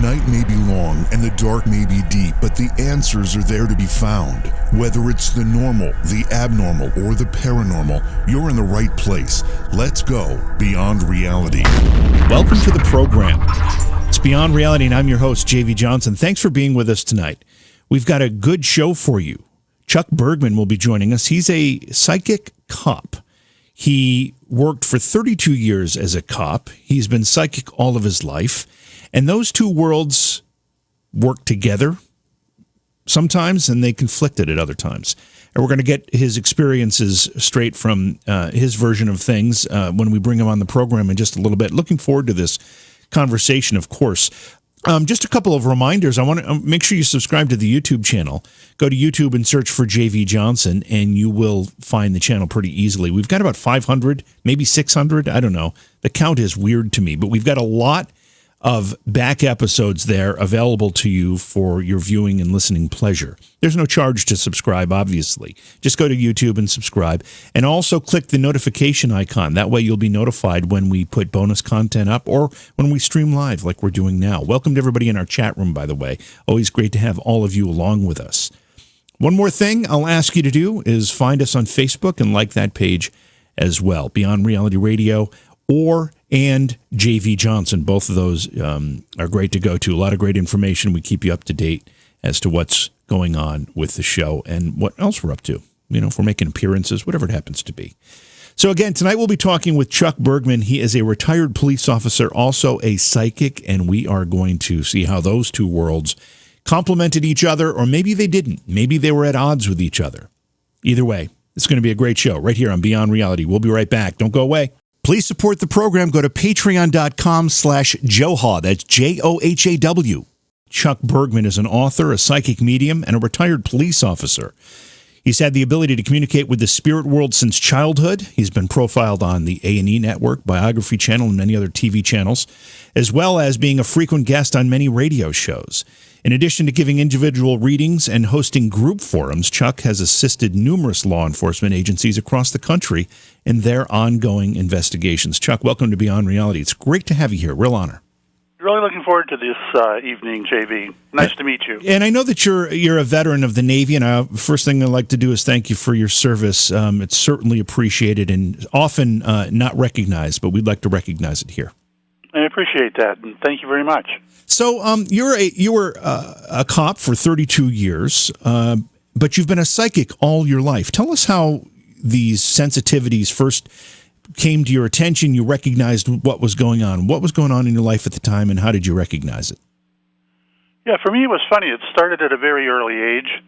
night may be long and the dark may be deep, but the answers are there to be found. Whether it's the normal, the abnormal, or the paranormal, you're in the right place. Let's go beyond reality. Welcome to the program. It's Beyond Reality, and I'm your host, J.V. Johnson. Thanks for being with us tonight. We've got a good show for you. Chuck Bergman will be joining us. He's a psychic cop. He worked for 32 years as a cop. He's been psychic all of his life. And those two worlds work together sometimes, and they conflicted at other times. And we're going to get his experiences straight from his version of things when we bring him on the program in just a little bit. Looking forward to this conversation, of course. Just a couple of reminders. I want to make sure you subscribe to the YouTube channel. Go to YouTube and search for J.V. Johnson, and you will find the channel pretty easily. We've got about 500, maybe 600. I don't know. The count is weird to me, but we've got a lot of back episodes there available to you for your viewing and listening pleasure. There's no charge to subscribe, obviously. Just go to YouTube and subscribe. And also click the notification icon. That way you'll be notified when we put bonus content up or when we stream live like we're doing now. Welcome to everybody in our chat room, by the way. Always great to have all of you along with us. One more thing I'll ask you to do is find us on Facebook and like that page as well. Beyond Reality Radio and J.V. Johnson. Both of those are great to go to. A lot of great information. We keep you up to date as to what's going on with the show and what else we're up to. You know, if we're making appearances, whatever it happens to be. So again, tonight we'll be talking with Chuck Bergman. He is a retired police officer, also a psychic, and we are going to see how those two worlds complemented each other, or maybe they didn't. Maybe they were at odds with each other. Either way, it's going to be a great show right here on Beyond Reality. We'll be right back. Don't go away. Please support the program. Go to patreon.com/Johaw. That's Johaw. Chuck Bergman is an author, a psychic medium, and a retired police officer. He's had the ability to communicate with the spirit world since childhood. He's been profiled on the A&E Network, Biography Channel, and many other TV channels, as well as being a frequent guest on many radio shows. In addition to giving individual readings and hosting group forums, Chuck has assisted numerous law enforcement agencies across the country in their ongoing investigations. Chuck, welcome to Beyond Reality. It's great to have you here. Real honor. Really looking forward to this evening, JV. Nice to meet you. And I know that you're a veteran of the Navy, and first thing I'd like to do is thank you for your service. It's certainly appreciated and often not recognized, but we'd like to recognize it here. I appreciate that, and thank you very much. So you were a cop for 32 years, but you've been a psychic all your life. Tell us how these sensitivities first came to your attention. You recognized what was going on. What was going on in your life at the time, and how did you recognize it? Yeah, for me it was funny. It started at a very early age,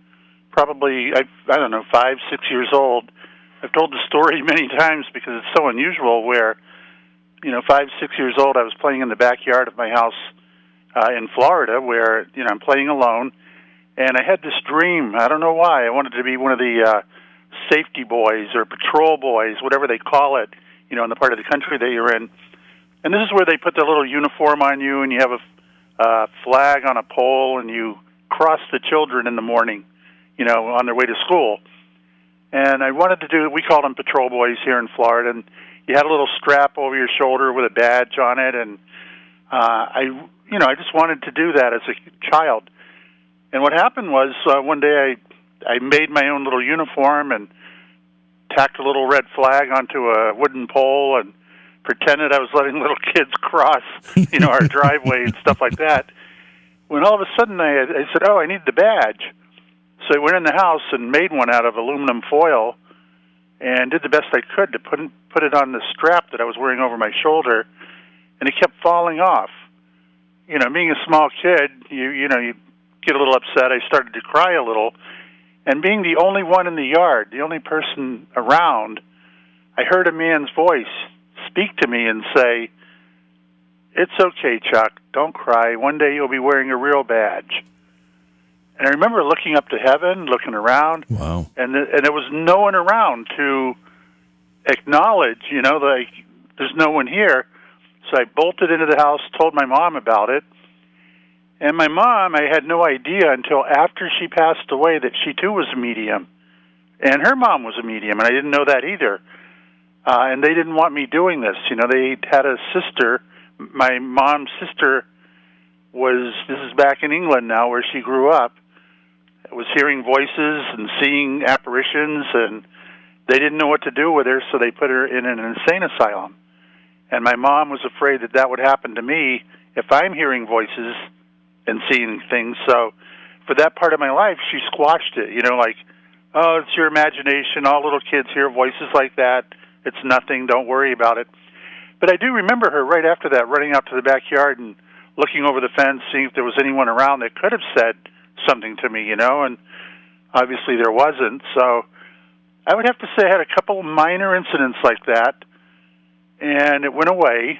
probably, I don't know, 5, 6 years old. I've told the story many times because it's so unusual where, 5, 6 years old, I was playing in the backyard of my house in Florida where, I'm playing alone, and I had this dream. I don't know why. I wanted to be one of the safety boys or patrol boys, whatever they call it, in the part of the country that you're in. And this is where they put their little uniform on you, and you have a flag on a pole, and you cross the children in the morning, on their way to school. And I wanted to do, we called them patrol boys here in Florida, and you had a little strap over your shoulder with a badge on it, and I just wanted to do that as a child. And what happened was one day I made my own little uniform and tacked a little red flag onto a wooden pole and pretended I was letting little kids cross, our driveway and stuff like that. When all of a sudden I said, oh, I need the badge. So I went in the house and made one out of aluminum foil and did the best I could to put it on the strap that I was wearing over my shoulder, and it kept falling off. Being a small kid, you get a little upset. I started to cry a little. And being the only one in the yard, the only person around, I heard a man's voice speak to me and say, "It's okay, Chuck. Don't cry. One day you'll be wearing a real badge." And I remember looking up to heaven, looking around. Wow. And there was no one around to acknowledge, there's no one here. So I bolted into the house, told my mom about it. And my mom, I had no idea until after she passed away that she too was a medium. And her mom was a medium, and I didn't know that either. And they didn't want me doing this. They had a sister, my mom's sister this is back in England now where she grew up, was hearing voices and seeing apparitions, and they didn't know what to do with her, so they put her in an insane asylum. And my mom was afraid that that would happen to me if I'm hearing voices and seeing things. So for that part of my life, she squashed it, like, oh, it's your imagination. All little kids hear voices like that. It's nothing. Don't worry about it. But I do remember her right after that running out to the backyard and looking over the fence, seeing if there was anyone around that could have said something to me, and obviously there wasn't. So I would have to say I had a couple minor incidents like that, and it went away.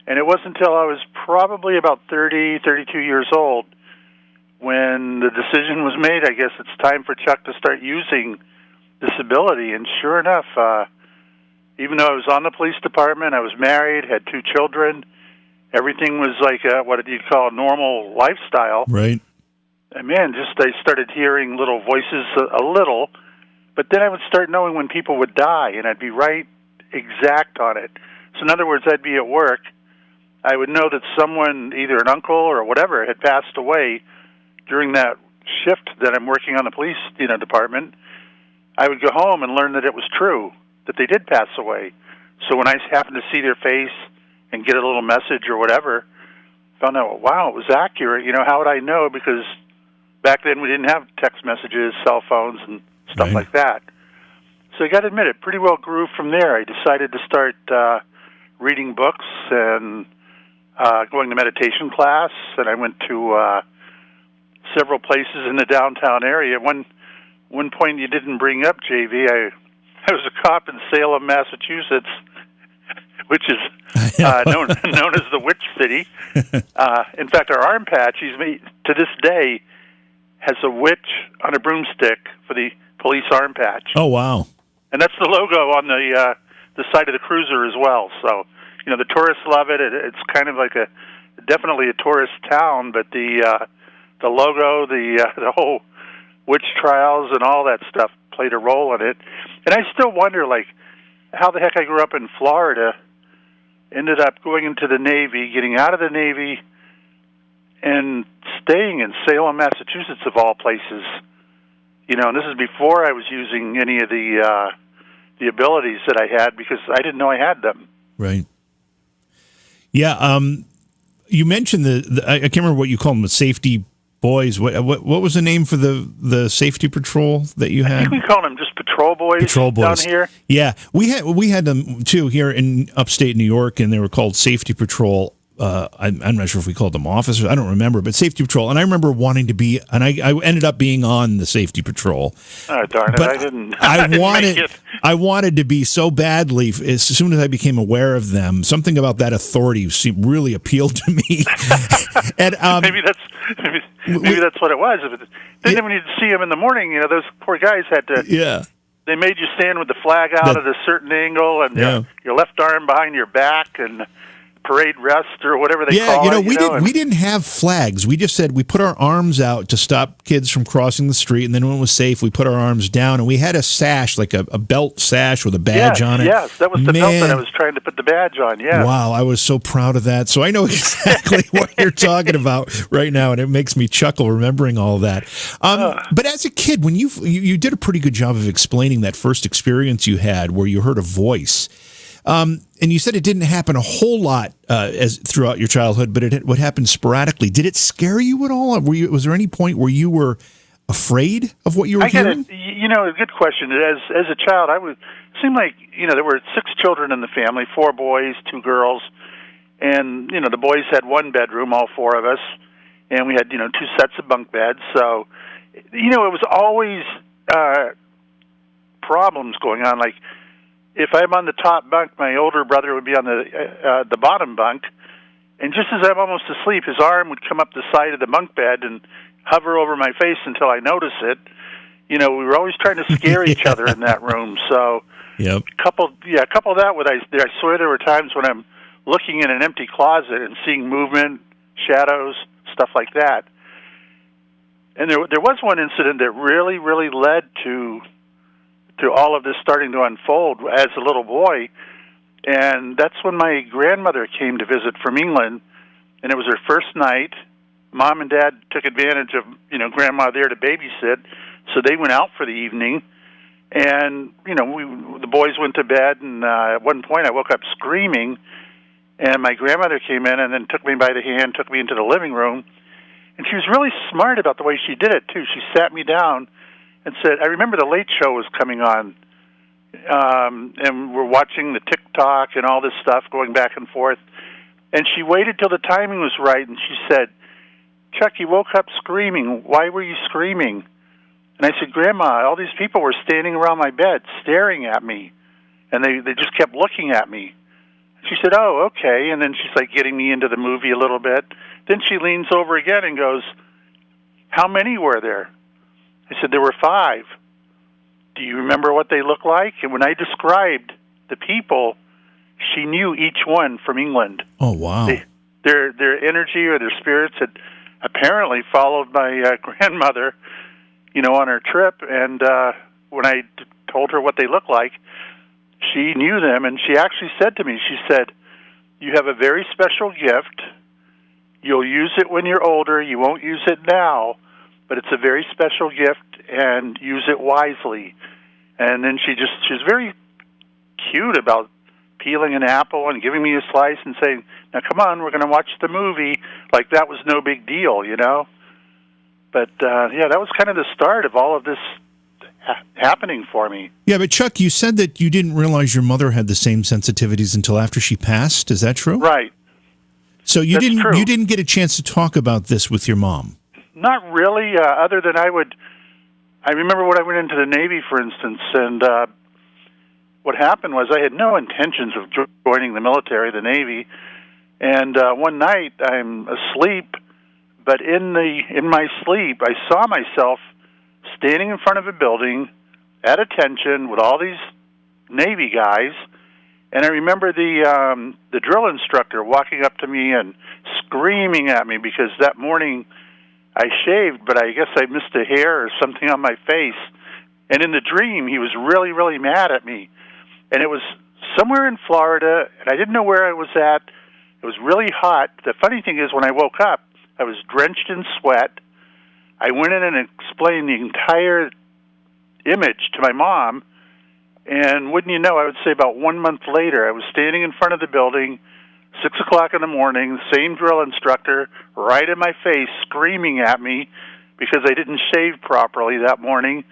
And it wasn't until I was probably about 30, 32 years old when the decision was made, I guess it's time for Chuck to start using this ability. And sure enough, even though I was on the police department, I was married, had 2 children, everything was like what you'd call a normal lifestyle. Right. And man, I started hearing little voices a little, but then I would start knowing when people would die, and I'd be right exact on it. So in other words, I'd be at work, I would know that someone, either an uncle or whatever, had passed away during that shift that I'm working on the police department. I would go home and learn that it was true, that they did pass away. So when I happened to see their face and get a little message or whatever, found out, wow, it was accurate. How would I know? Because back then we didn't have text messages, cell phones, and stuff like that. So I got to admit, it pretty well grew from there. I decided to start reading books and going to meditation class, and I went to several places in the downtown area. One point you didn't bring up, JV, I was a cop in Salem, Massachusetts, which is known as the Witch City. In fact, our arm patch, to this day, has a witch on a broomstick for the police arm patch. Oh, wow. And that's the logo on the side of the cruiser as well. So, the tourists love it. It's kind of like definitely a tourist town, but the logo, the whole witch trials and all that stuff played a role in it. And I still wonder, how the heck I grew up in Florida, ended up going into the Navy, getting out of the Navy, and staying in Salem, Massachusetts, of all places. And this is before I was using any of the abilities that I had, because I didn't know I had them. Right. Yeah. You mentioned I can't remember what you call them, the safety boys. What was the name for the safety patrol that you had? I think we called them just patrol boys. Patrol boys down here. Yeah, we had them too here in upstate New York, and they were called safety patrol. I'm not sure if we called them officers. I don't remember, but safety patrol. And I remember wanting to be, and I ended up being on the safety patrol. Oh, darn it! I didn't. I wanted to be so badly. As soon as I became aware of them, something about that authority really appealed to me. And maybe that's what it was. Didn't even need to see them in the morning. Those poor guys had to. Yeah. They made you stand with the flag out at a certain angle, and your left arm behind your back, and parade rest or whatever they call it. We didn't have flags. We just said we put our arms out to stop kids from crossing the street, and then when it was safe, we put our arms down, and we had a sash, like a belt sash with a badge on it. Yes, that was the belt that I was trying to put the badge on, yeah. Wow, I was so proud of that. So I know exactly what you're talking about right now, and it makes me chuckle remembering all that. But as a kid, when you did a pretty good job of explaining that first experience you had where you heard a voice. And you said it didn't happen a whole lot as throughout your childhood, but it would happen sporadically. Did it scare you at all? Was there any point where you were afraid of what you were hearing? A good question. As a child, it seemed like there were 6 children in the family, 4 boys, 2 girls, and the boys had 1 bedroom, all 4 of us, and we had 2 sets of bunk beds. So it was always problems going on, like. If I'm on the top bunk, my older brother would be on the bottom bunk, and just as I'm almost asleep, his arm would come up the side of the bunk bed and hover over my face until I notice it. We were always trying to scare each other in that room. So, couple that with I swear there were times when I'm looking in an empty closet and seeing movement, shadows, stuff like that. And there was one incident that really, really led to all of this starting to unfold as a little boy, and that's when my grandmother came to visit from England, and it was her first night, Mom and Dad took advantage of, Grandma there to babysit, so they went out for the evening. And, the boys went to bed, and at one point I woke up screaming, and my grandmother came in and then took me by the hand, took me into the living room. And she was really smart about the way she did it, too. She sat me down and said, I remember the Late Show was coming on, and we're watching the TikTok and all this stuff going back and forth. And she waited till the timing was right, and she said, Chuck, you woke up screaming. Why were you screaming? And I said, Grandma, all these people were standing around my bed staring at me, and they just kept looking at me. She said, oh, okay. And then she's like getting me into the movie a little bit. Then she leans over again and goes, how many were there? I said, there were 5. Do you remember what they looked like? And when I described the people, she knew each one from England. Oh, wow. Their energy or their spirits had apparently followed my grandmother, on her trip. And when I told her what they looked like, she knew them. And she actually said to me, she said, you have a very special gift. You'll use it when you're older. You won't use it now, but it's a very special gift, and use it wisely. And then she's very cute about peeling an apple and giving me a slice and saying, now come on, we're going to watch the movie. Like that was no big deal, But, that was kind of the start of all of this happening for me. Yeah, but Chuck, you said that you didn't realize your mother had the same sensitivities until after she passed. Is that true? Right. So you That's didn't true. you didn't get a chance to talk about this with your mom? Not really, other than I remember when I went into the Navy, for instance, and what happened was I had no intentions of joining the military, the Navy, and one night I'm asleep, but in my sleep I saw myself standing in front of a building at attention with all these Navy guys, and I remember the drill instructor walking up to me and screaming at me because that morning I shaved, but I guess I missed a hair or something on my face. And in the dream, he was really, really mad at me. And it was somewhere in Florida, and I didn't know where I was at. It was really hot. The funny thing is, when I woke up, I was drenched in sweat. I went in and explained the entire image to my mom, and wouldn't you know, I would say about 1 month later, I was standing in front of the building, 6 o'clock in the morning, the same drill instructor right in my face screaming at me because I didn't shave properly that morning.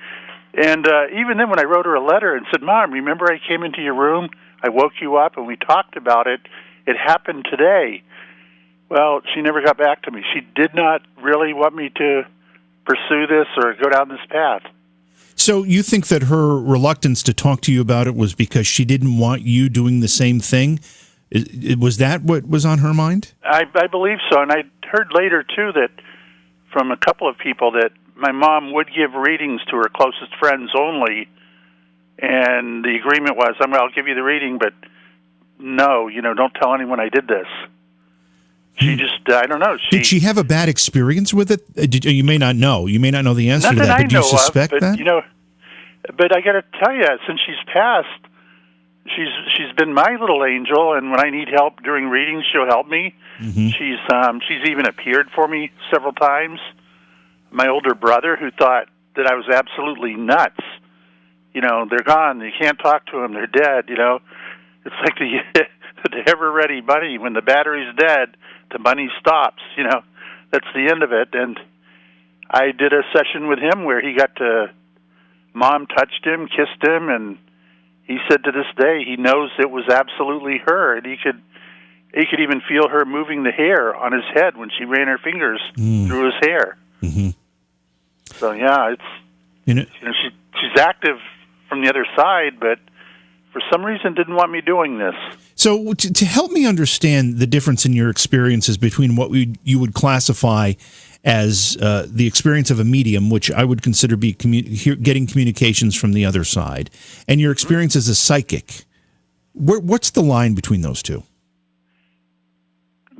And even then when I wrote her a letter and said, Mom, remember I came into your room, I woke you up, and we talked about it. It happened today. Well, she never got back to me. She did not really want me to pursue this or go down this path. So you think that her reluctance to talk to you about it was because she didn't want you doing the same thing? Was that what was on her mind? I believe so, and I heard later, too, that from a couple of people that my mom would give readings to her closest friends only, and the agreement was, I'll give you the reading, but no, don't tell anyone I did this. She just, I don't know. Did she have a bad experience with it? You may not know. You may not know the answer to that, but do you suspect that? But I got to tell you, since she's passed, she's been my little angel, and when I need help during readings, she'll help me. Mm-hmm. She's even appeared for me several times. My older brother, who thought that I was absolutely nuts, they're gone. You can't talk to them. They're dead. It's like the ever-ready bunny. When the battery's dead, the bunny stops. That's the end of it. And I did a session with him where Mom touched him, kissed him, and he said to this day he knows it was absolutely her, and he could even feel her moving the hair on his head when she ran her fingers through his hair. Mm-hmm. So yeah, she's active from the other side, but for some reason didn't want me doing this. So to help me understand the difference in your experiences between what you would classify as the experience of a medium, which I would consider be getting communications from the other side, and your experience as a psychic, what's the line between those two?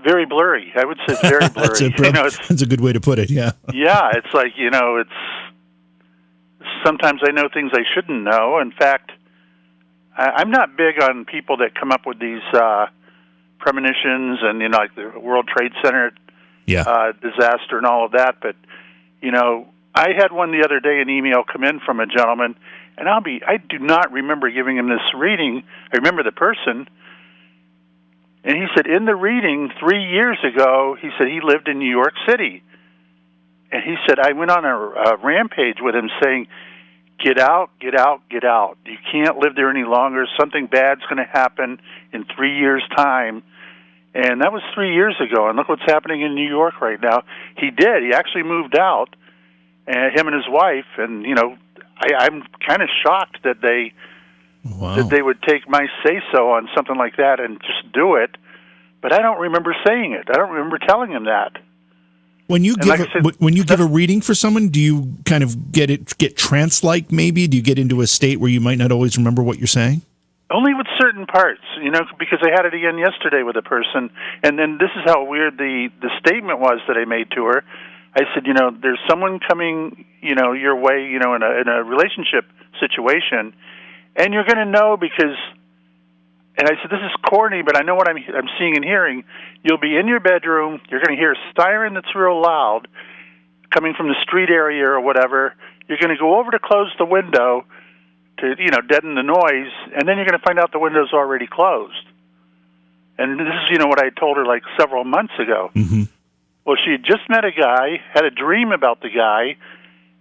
Very blurry. I would say very blurry. That's a good way to put it, yeah. Yeah, it's like, sometimes I know things I shouldn't know. In fact, I'm not big on people that come up with these premonitions and, like the World Trade Center disaster and all of that. But, I had one the other day, an email come in from a gentleman, and I do not remember giving him this reading. I remember the person, and he said in the reading 3 years ago, he said he lived in New York City. And he said, I went on a rampage with him saying, get out, get out, get out. You can't live there any longer. Something bad's going to happen in 3 years' time. And that was 3 years ago, and look what's happening in New York right now. He did. He actually moved out, him and his wife, and, I'm kind of shocked that they would take my say-so on something like that and just do it, but I don't remember saying it. I don't remember telling him that. When you give a reading for someone, do you kind of get trance-like maybe? Do you get into a state where you might not always remember what you're saying? Only with certain parts, because I had it again yesterday with a person, and then this is how weird the statement was that I made to her. I said, there's someone coming, your way, in a relationship situation, and you're going to know because, and I said, this is corny, but I know what I'm seeing and hearing. You'll be in your bedroom, you're going to hear a siren that's real loud coming from the street area or whatever. You're going to go over to close the window to, deaden the noise, and then you're going to find out the window's already closed. And this is, what I told her like several months ago. Mm-hmm. Well, she had just met a guy, had a dream about the guy,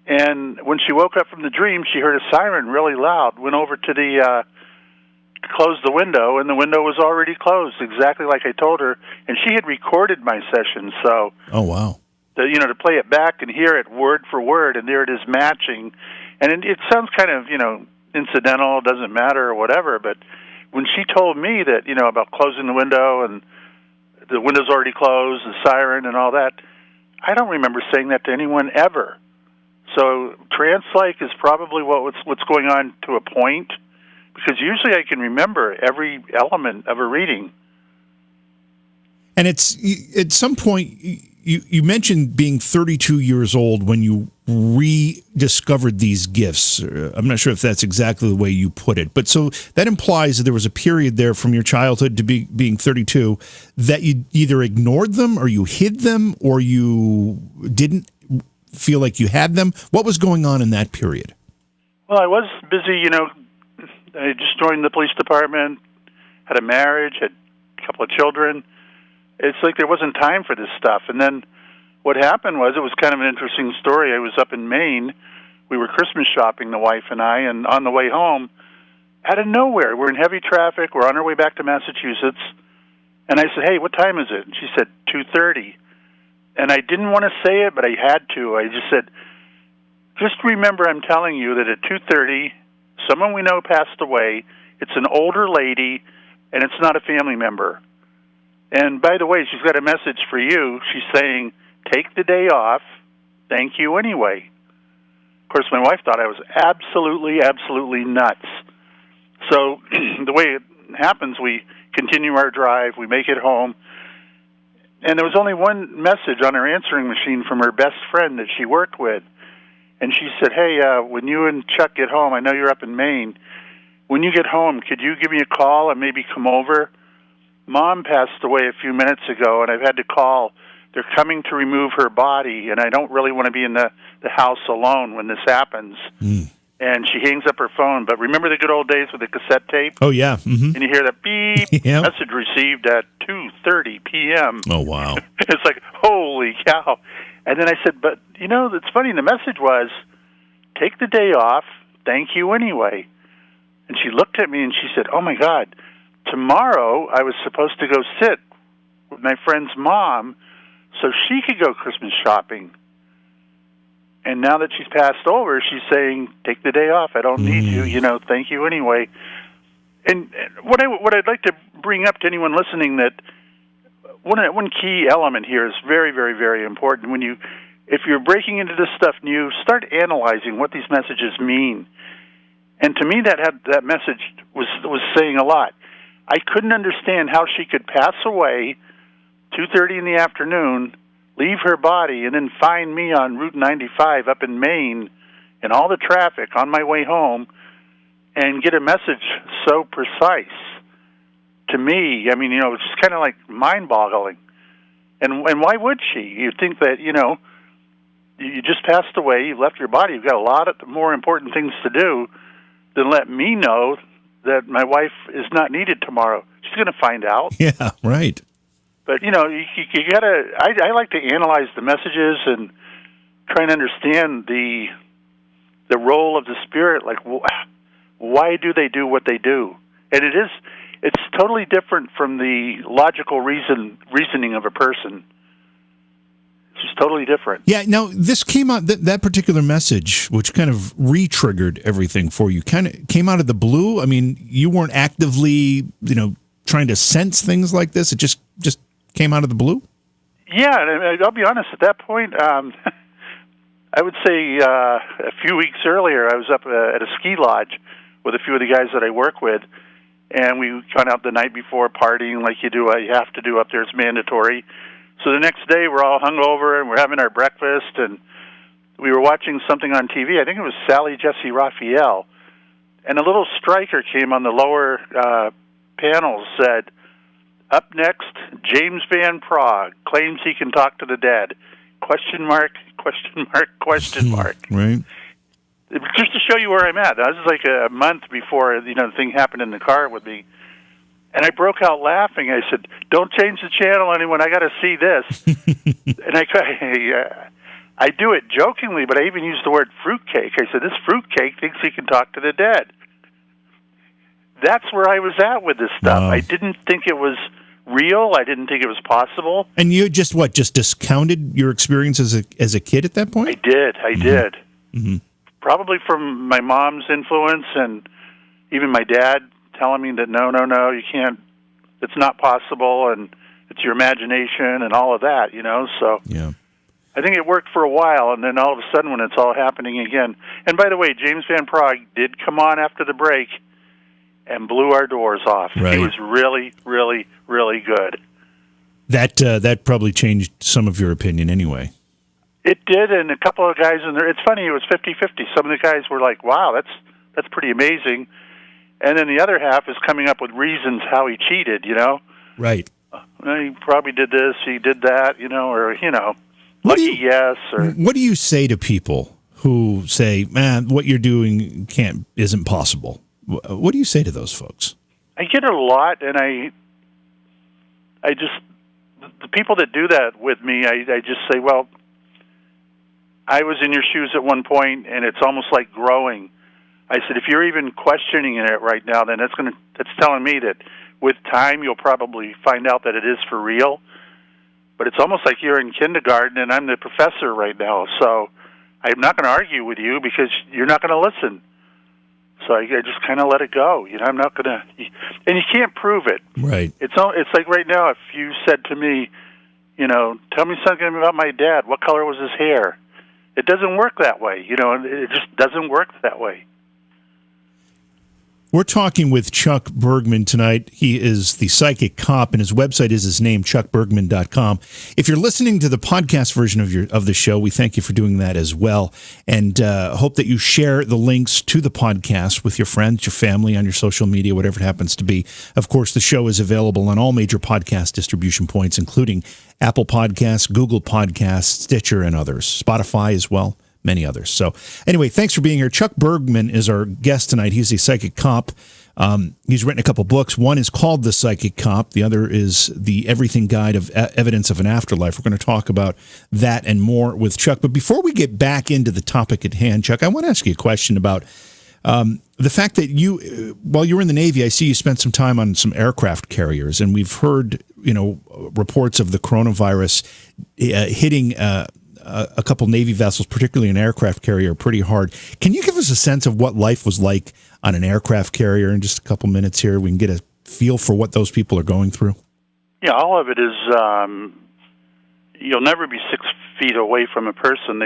and when she woke up from the dream, she heard a siren really loud, went over to close the window, and the window was already closed, exactly like I told her, and she had recorded my session, so... Oh, wow. To play it back and hear it word for word, and there it is matching, and it sounds kind of, incidental, doesn't matter or whatever, but when she told me that, about closing the window and the window's already closed, the siren and all that, I don't remember saying that to anyone ever. So trance-like is probably what's going on to a point, because usually I can remember every element of a reading. And it's at some point, you mentioned being 32 years old when you rediscovered these gifts. I'm not sure if that's exactly the way you put it, but so that implies that there was a period there from your childhood to being 32 that you either ignored them or you hid them or you didn't feel like you had them. What was going on in that period? Well, I was busy, I just joined the police department, had a marriage, had a couple of children. It's like there wasn't time for this stuff. And then what happened was, it was kind of an interesting story. I was up in Maine. We were Christmas shopping, the wife and I, and on the way home, out of nowhere, we're in heavy traffic. We're on our way back to Massachusetts. And I said, hey, what time is it? And she said, 2:30. And I didn't want to say it, but I had to. I just said, just remember I'm telling you that at 2:30, someone we know passed away. It's an older lady, and it's not a family member. And by the way, she's got a message for you. She's saying, take the day off. Thank you anyway. Of course, my wife thought I was absolutely, absolutely nuts. So the way it happens, we continue our drive. We make it home. And there was only one message on her answering machine from her best friend that she worked with. And she said, hey, when you and Chuck get home, I know you're up in Maine. When you get home, could you give me a call and maybe come over? Mom passed away a few minutes ago, and I've had to call. They're coming to remove her body, and I don't really want to be in the house alone when this happens. Mm. And she hangs up her phone. But remember the good old days with the cassette tape? Oh, yeah. Mm-hmm. And you hear that beep, yep. Message received at 2:30 p.m. Oh, wow. It's like, holy cow. And then I said, but, it's funny, the message was, take the day off, thank you anyway. And she looked at me and she said, oh, my God, tomorrow I was supposed to go sit with my friend's mom so she could go Christmas shopping. And now that she's passed over, she's saying, take the day off, I don't need you, thank you anyway. And what I'd like to bring up to anyone listening, that one key element here is very, very, very important. If you're breaking into this stuff new, start analyzing what these messages mean. And to me, that message was saying a lot. I couldn't understand how she could pass away 2:30 in the afternoon, leave her body, and then find me on Route 95 up in Maine in all the traffic on my way home and get a message so precise. To me, it's just kind of like mind-boggling. And why would she? You'd think that, you just passed away, you left your body, you've got a lot of more important things to do than let me know that my wife is not needed tomorrow. She's going to find out. Yeah, right. But, you gotta, I like to analyze the messages and try and understand the role of the spirit, like why do they do what they do? And it's totally different from the logical reasoning of a person. It's just totally different. Yeah, now this came out, that particular message, which kind of re-triggered everything for you, kind of came out of the blue. I mean, you weren't actively, trying to sense things like this. It just came out of the blue? Yeah, and I'll be honest, at that point, I would say a few weeks earlier, I was up at a ski lodge with a few of the guys that I work with, and we went out the night before partying like you have to do up there. It's mandatory. So the next day, we're all hungover, and we're having our breakfast, and we were watching something on TV. I think it was Sally Jesse Raphael, and a little striker came on the lower panel, said, "Up next, James Van Praagh claims he can talk to the dead. Question mark, question mark, question mark." Right. Just to show you where I'm at. This is like a month before the thing happened in the car with me. And I broke out laughing. I said, "Don't change the channel, anyone. I got to see this." And I do it jokingly, but I even used the word fruitcake. I said, "This fruitcake thinks he can talk to the dead." That's where I was at with this stuff. Wow. I didn't think it was real. I didn't think it was possible. And you just discounted your experience as a kid at that point? I did. Mm-hmm. Probably from my mom's influence and even my dad telling me that no, you can't, it's not possible, and it's your imagination and all of that, so yeah. I think it worked for a while, and then all of a sudden when it's all happening again. And by the way, James Van Praagh did come on after the break and blew our doors off. Right. He was really, really, really good. That probably changed some of your opinion anyway. It did, and a couple of guys in there, it's funny, it was 50-50. Some of the guys were like, "Wow, that's pretty amazing." And then the other half is coming up with reasons how he cheated, Right. He probably did this, he did that, or, lucky yes. Or what do you say to people who say, "Man, what you're doing isn't possible"? What do you say to those folks? I get it a lot, and I just, the people that do that with me, I just say, well, I was in your shoes at one point, and it's almost like growing. I said, if you're even questioning it right now, then that's telling me that with time you'll probably find out that it is for real. But it's almost like you're in kindergarten and I'm the professor right now, so I'm not going to argue with you because you're not going to listen. So I just kind of let it go. I'm not going to, and you can't prove it. Right. It's like right now, if you said to me, tell me something about my dad. What color was his hair? It doesn't work that way. It just doesn't work that way. We're talking with Chuck Bergman tonight. He is the psychic cop, and his website is his name, chuckbergman.com. If you're listening to the podcast version of the show, we thank you for doing that as well, and hope that you share the links to the podcast with your friends, your family, on your social media, whatever it happens to be. Of course, the show is available on all major podcast distribution points, including Apple Podcasts, Google Podcasts, Stitcher, and others, Spotify as well. Many others. So anyway, thanks for being here. Chuck Bergman is our guest tonight. He's a psychic cop. He's written a couple books. One is called The Psychic Cop. The other is The Everything Guide of Evidence of an Afterlife. We're going to talk about that and more with Chuck. But before we get back into the topic at hand, Chuck, I want to ask you a question about the fact that while you were in the Navy, I see you spent some time on some aircraft carriers, and we've heard, reports of the coronavirus hitting a couple Navy vessels, particularly an aircraft carrier, pretty hard. Can you give us a sense of what life was like on an aircraft carrier in just a couple minutes here? We can get a feel for what those people are going through. Yeah, all of it is, you'll never be 6 feet away from a person.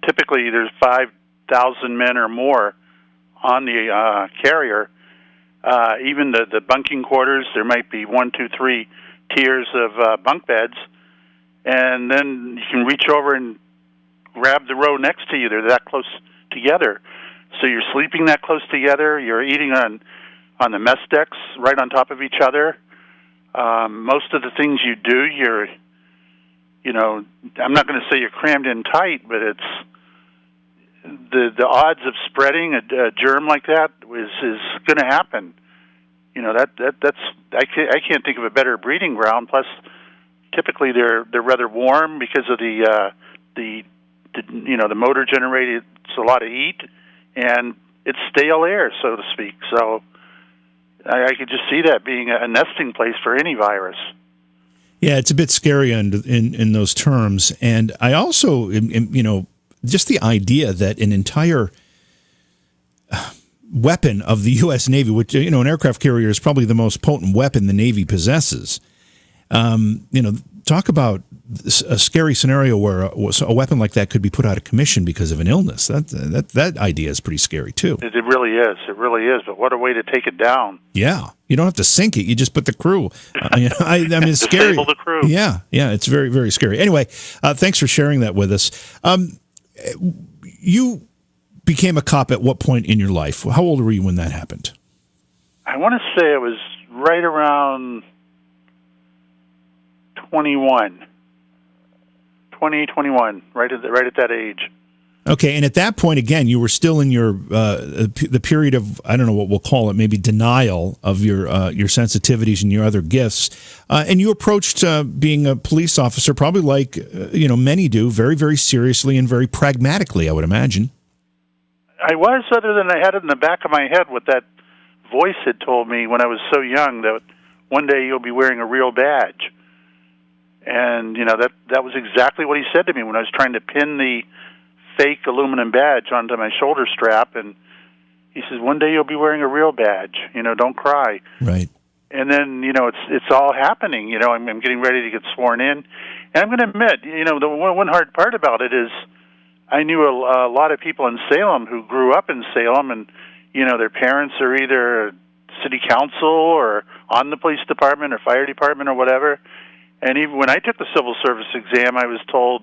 Typically there's 5,000 men or more on the carrier. Even the bunking quarters, there might be 1, 2, 3 tiers of bunk beds. And then you can reach over and grab the row next to you. They're that close together. So you're sleeping that close together. You're eating on the mess decks right on top of each other. Most of the things you do, I'm not going to say you're crammed in tight, but it's the odds of spreading a germ like that is going to happen. That's I can't think of a better breeding ground. Plus, typically they're rather warm because of the motor generates a lot of heat, and it's stale air, so to speak. So I could just see that being a nesting place for any virus. Yeah, it's a bit scary in those terms. And I also, just the idea that an entire weapon of the U.S. Navy, which, an aircraft carrier is probably the most potent weapon the Navy possesses. Talk about a scary scenario where a weapon like that could be put out of commission because of an illness. That idea is pretty scary too. It really is. It really is. But what a way to take it down. Yeah, you don't have to sink it. You just put the crew. I mean, it's scary. Disable the crew. Yeah, it's very, very scary. Anyway, thanks for sharing that with us. You became a cop at what point in your life? How old were you when that happened? I want to say it was right around 21, right at that age. Okay, and at that point, again, you were still in your the period of, I don't know what we'll call it, maybe denial of your sensitivities and your other gifts, and you approached being a police officer probably like many do, very, very seriously and very pragmatically, I would imagine. I was, other than I had it in the back of my head what that voice had told me when I was so young, that one day you'll be wearing a real badge. And, that was exactly what he said to me when I was trying to pin the fake aluminum badge onto my shoulder strap. And he says, one day you'll be wearing a real badge. Don't cry. Right. And then, it's all happening. I'm getting ready to get sworn in. And I'm going to admit, the one hard part about it is I knew a lot of people in Salem who grew up in Salem, and, their parents are either city council or on the police department or fire department or whatever. And even when I took the civil service exam, I was told,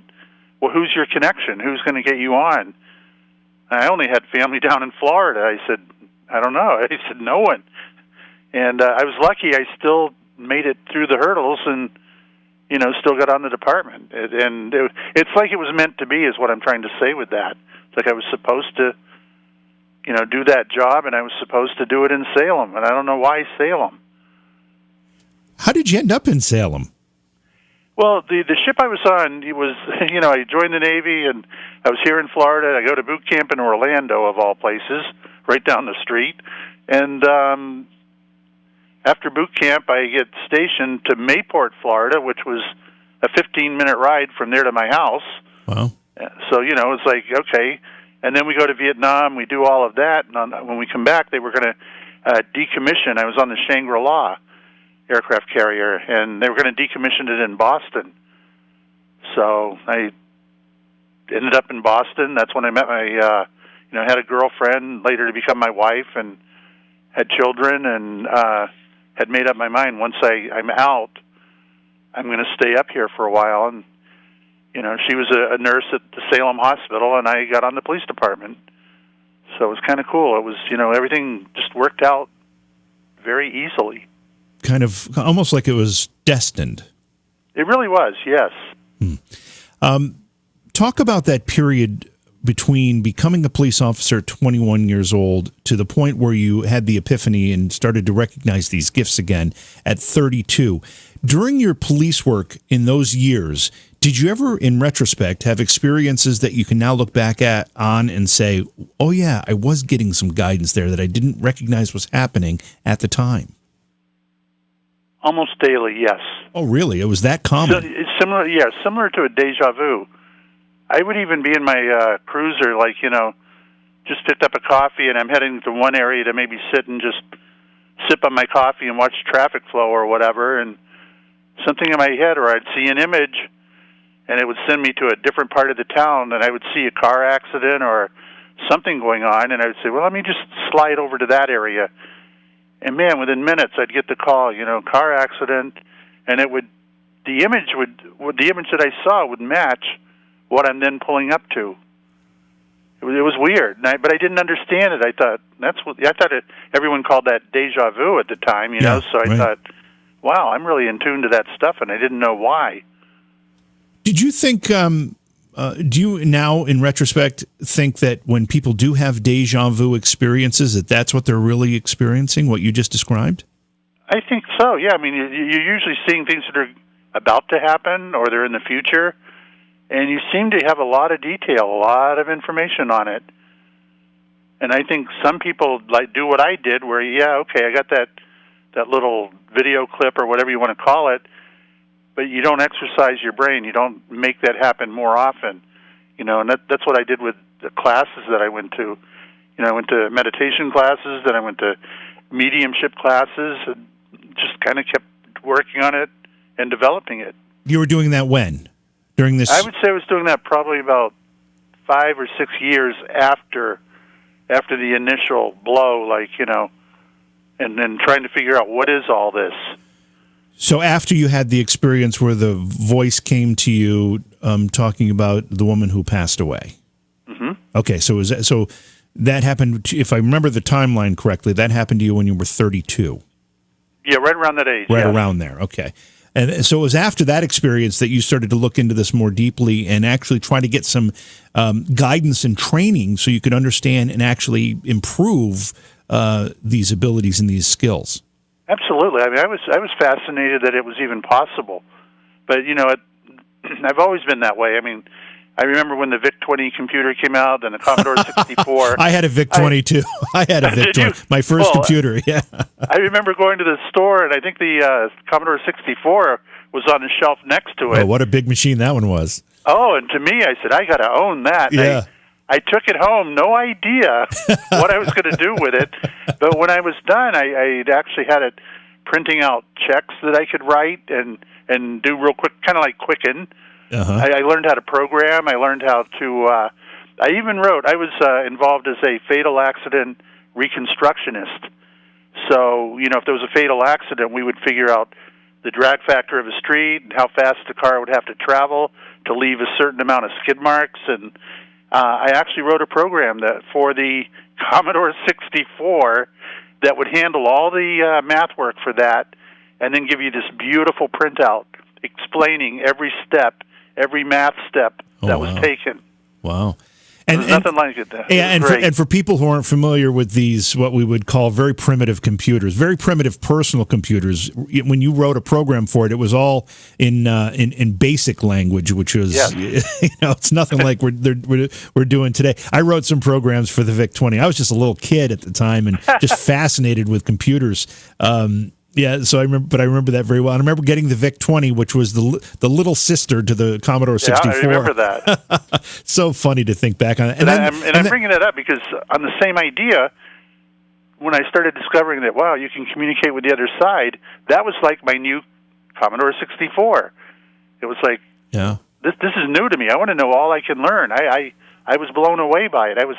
well, who's your connection? Who's going to get you on? I only had family down in Florida. I said, I don't know. I said, no one. And I was lucky. I still made it through the hurdles and, still got on the department. It's like it was meant to be is what I'm trying to say with that. It's like I was supposed to, do that job, and I was supposed to do it in Salem. And I don't know why Salem. How did you end up in Salem? Well, the ship I was on, it was, I joined the Navy, and I was here in Florida. I go to boot camp in Orlando, of all places, right down the street. And after boot camp, I get stationed to Mayport, Florida, which was a 15-minute ride from there to my house. Wow. So, it's like, okay. And then we go to Vietnam. We do all of that. And when we come back, they were going to decommission. I was on the Shangri-La aircraft carrier, and they were going to decommission it in Boston. So I ended up in Boston. That's when I met my, had a girlfriend, later to become my wife, and had children, and had made up my mind. Once I'm out, I'm going to stay up here for a while. And, she was a nurse at the Salem Hospital, and I got on the police department. So it was kind of cool. It was, everything just worked out very easily. Kind of almost like it was destined. It really was, yes. Talk about that period between becoming a police officer at 21 years old to the point where you had the epiphany and started to recognize these gifts again at 32. During your police work in those years, did you ever, in retrospect, have experiences that you can now look back on and say, oh yeah, I was getting some guidance there that I didn't recognize was happening at the time? Almost daily, yes. Oh, really? It was that common? So, it's similar to a deja vu. I would even be in my cruiser, just picked up a coffee, and I'm heading to one area to maybe sit and just sip on my coffee and watch traffic flow or whatever, and something in my head, or I'd see an image, and it would send me to a different part of the town, and I would see a car accident or something going on, and I would say, well, let me just slide over to that area. And man, within minutes, I'd get the call, car accident, and the image that I saw would match what I'm then pulling up to. It was weird, but I didn't understand it. I thought everyone called that deja vu at the time, So I thought, wow, I'm really in tune to that stuff, and I didn't know why. Did you think, do you now, in retrospect, think that when people do have deja vu experiences, that that's what they're really experiencing, what you just described? I think so, yeah. I mean, you're usually seeing things that are about to happen or they're in the future, and you seem to have a lot of detail, a lot of information on it. And I think some people like do what I did, where, yeah, okay, I got that little video clip or whatever you want to call it, but you don't exercise your brain. You don't make that happen more often, and that's what I did with the classes that I went to. I went to meditation classes, then I went to mediumship classes, and just kind of kept working on it and developing it. You were doing that when? During this? I would say I was doing that probably about 5 or 6 years after the initial blow, and then trying to figure out what is all this. So after you had the experience where the voice came to you talking about the woman who passed away. Mm-hmm. Okay, so that happened, if I remember the timeline correctly, that happened to you when you were 32. Yeah, right around that age. Right around there, okay. And so it was after that experience that you started to look into this more deeply and actually try to get some guidance and training so you could understand and actually improve these abilities and these skills. Absolutely. I mean, I was fascinated that it was even possible. But, I've always been that way. I mean, I remember when the VIC-20 computer came out and the Commodore 64. I had a VIC-20 too. I had a VIC-20. My first computer, yeah. I remember going to the store, and I think the Commodore 64 was on the shelf next to it. Oh, what a big machine that one was. Oh, and to me, I said, I got to own that. Yeah. I took it home, no idea what I was going to do with it. But when I was done, I actually had it printing out checks that I could write and do real quick, kind of like Quicken. Uh-huh. I learned how to program. I learned how to. I even wrote. I was involved as a fatal accident reconstructionist. So if there was a fatal accident, we would figure out the drag factor of a street and how fast the car would have to travel to leave a certain amount of skid marks. And I actually wrote a program that for the Commodore 64 that would handle all the math work for that, and then give you this beautiful printout explaining every step, every math step that was taken. Wow. There's nothing like it. Yeah, and for people who aren't familiar with these, what we would call very primitive computers, very primitive personal computers, when you wrote a program for it, it was all in basic language, which was, it's nothing like we're doing today. I wrote some programs for the VIC-20. I was just a little kid at the time and just fascinated with computers. Yeah, so I remember that very well. And I remember getting the VIC-20, which was the little sister to the Commodore 64. Yeah, I remember that. So funny to think back on it. And I'm bringing that up because on the same idea, when I started discovering that, wow, you can communicate with the other side, that was like my new Commodore 64. It was like, this is new to me. I want to know all I can learn. I was blown away by it. I was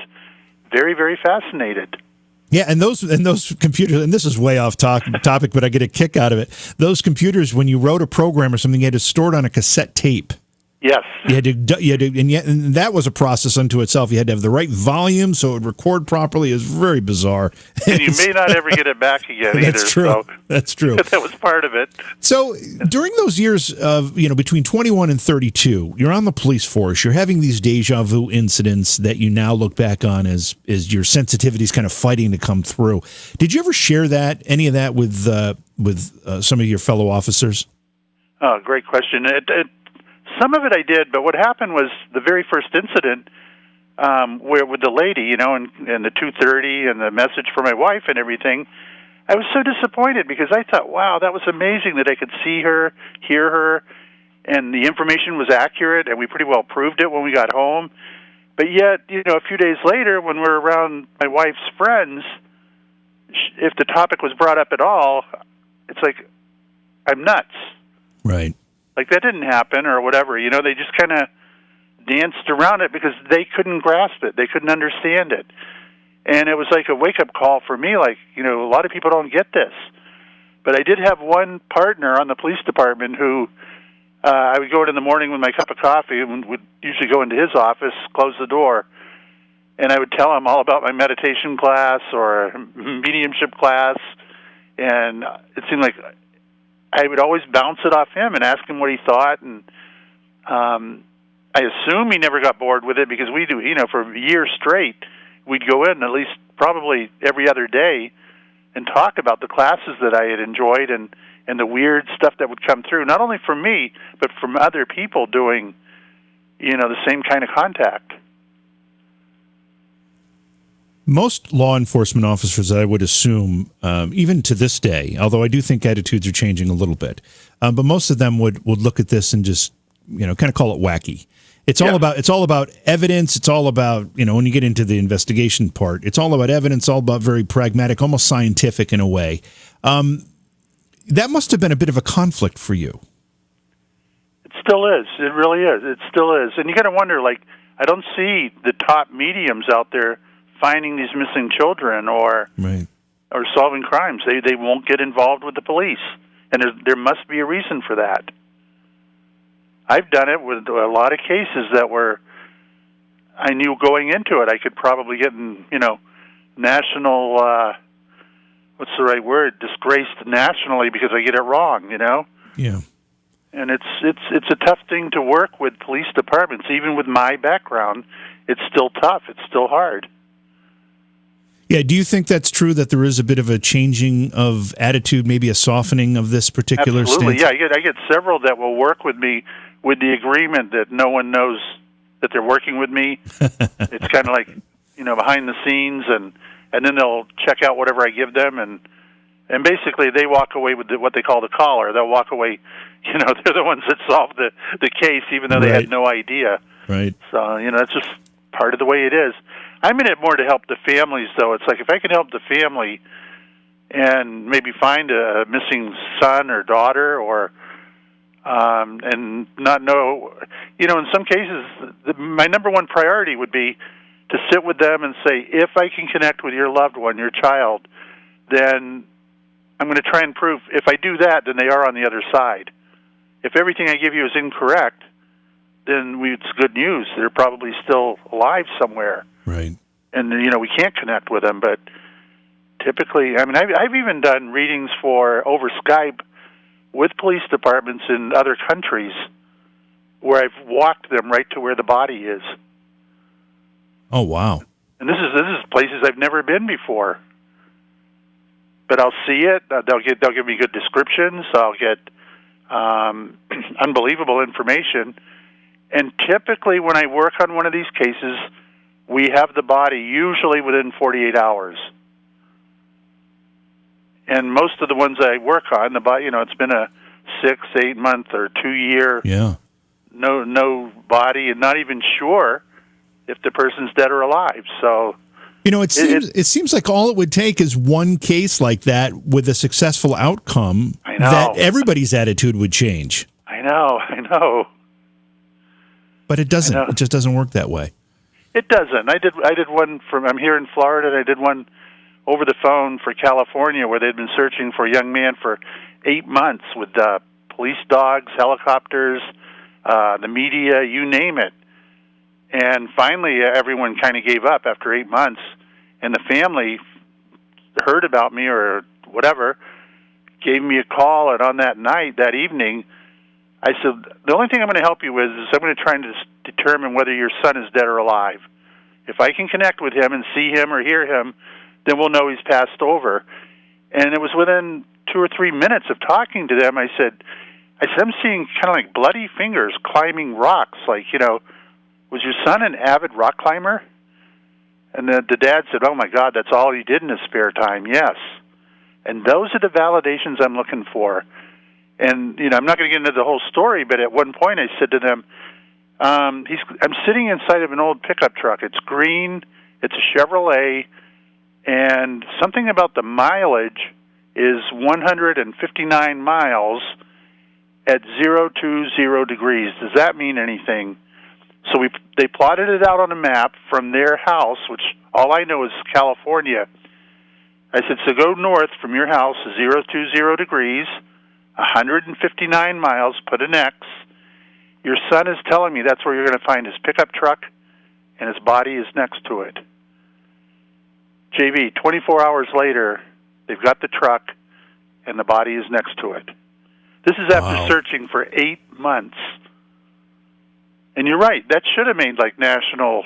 very, very fascinated. Yeah, and those computers, and this is way off topic, but I get a kick out of it. Those computers, when you wrote a program or something, you had to store it on a cassette tape. Yes. You had to, and that was a process unto itself. You had to have the right volume so it would record properly. It was very bizarre. And you may not ever get it back again either. That's true. So that's true. That was part of it. So during those years of, between 21 and 32, you're on the police force. You're having these deja vu incidents that you now look back on as your sensitivities kind of fighting to come through. Did you ever share any of that with some of your fellow officers? Oh, great question. Some of it I did, but what happened was the very first incident where with the lady, and the 2:30 and the message for my wife and everything, I was so disappointed because I thought, wow, that was amazing that I could see her, hear her, and the information was accurate, and we pretty well proved it when we got home. But yet, a few days later, when we're around my wife's friends, if the topic was brought up at all, it's like, I'm nuts. Right. Like that didn't happen or whatever. They just kind of danced around it because they couldn't grasp it. They couldn't understand it. And it was like a wake-up call for me, like, a lot of people don't get this. But I did have one partner on the police department who I would go in the morning with my cup of coffee and would usually go into his office, close the door, and I would tell him all about my meditation class or mediumship class. And it seemed like I would always bounce it off him and ask him what he thought, and I assume he never got bored with it because we do, for years straight, we'd go in at least probably every other day and talk about the classes that I had enjoyed and the weird stuff that would come through, not only from me, but from other people doing, the same kind of contact. Most law enforcement officers, I would assume, even to this day, although I do think attitudes are changing a little bit, but most of them would look at this and just, kind of call it wacky. It's all about evidence. It's all about, when you get into the investigation part, it's all about evidence, all about very pragmatic, almost scientific in a way. That must have been a bit of a conflict for you. It still is. It really is. It still is. And you got to wonder, I don't see the top mediums out there finding these missing children or solving crimes. They won't get involved with the police, and there must be a reason for that. I've done it with a lot of cases that I knew going into it I could probably get in, national, what's the right word, disgraced nationally because I get it wrong, Yeah. And it's a tough thing to work with police departments. Even with my background, it's still tough. It's still hard. Yeah, do you think that's true, that there is a bit of a changing of attitude, maybe a softening of this particular Absolutely. stance? Yeah, I get several that will work with me with the agreement that no one knows that they're working with me. It's kind of like, behind the scenes, and then they'll check out whatever I give them, and basically they walk away with what they call the collar. They'll walk away, they're the ones that solved the case, even though they had no idea. Right. So, that's just part of the way it is. I'm in it more to help the families, though. It's like if I can help the family and maybe find a missing son or daughter, or and not know, in some cases, my number one priority would be to sit with them and say, if I can connect with your loved one, your child, then I'm going to try and prove, if I do that, then they are on the other side. If everything I give you is incorrect, then it's good news. They're probably still alive somewhere. Right. And, we can't connect with them. But typically, I've even done readings over Skype with police departments in other countries where I've walked them right to where the body is. Oh, wow. And this is places I've never been before. But I'll see it. They'll give me good descriptions. I'll get unbelievable information. And typically when I work on one of these cases, we have the body usually within 48 hours. And most of the ones I work on, the body, it's been a 6, 8 month or 2 year, no body, and not even sure if the person's dead or alive. So, it seems like all it would take is one case like that with a successful outcome that everybody's attitude would change. I know. But it doesn't. It just doesn't work that way. It doesn't. I did one I'm here in Florida, and I did one over the phone for California where they'd been searching for a young man for 8 months with police dogs, helicopters, the media, you name it. And finally, everyone kind of gave up after 8 months, and the family heard about me or whatever, gave me a call, and on that evening, I said, the only thing I'm going to help you with is I'm going to try and determine whether your son is dead or alive. If I can connect with him and see him or hear him, then we'll know he's passed over. And it was within 2 or 3 minutes of talking to them, I said, I'm seeing kind of like bloody fingers climbing rocks. Like, was your son an avid rock climber? And the dad said, oh, my God, that's all he did in his spare time. Yes. And those are the validations I'm looking for. And, I'm not going to get into the whole story, but at one point I said to them, I'm sitting inside of an old pickup truck. It's green. It's a Chevrolet. And something about the mileage is 159 miles at 020 degrees. Does that mean anything? So they plotted it out on a map from their house, which all I know is California. I said, so go north from your house, 020 degrees, 159 miles, put an X. Your son is telling me that's where you're going to find his pickup truck, and his body is next to it. JV, 24 hours later, they've got the truck, and the body is next to it. This is after searching for 8 months. And you're right. That should have made like national.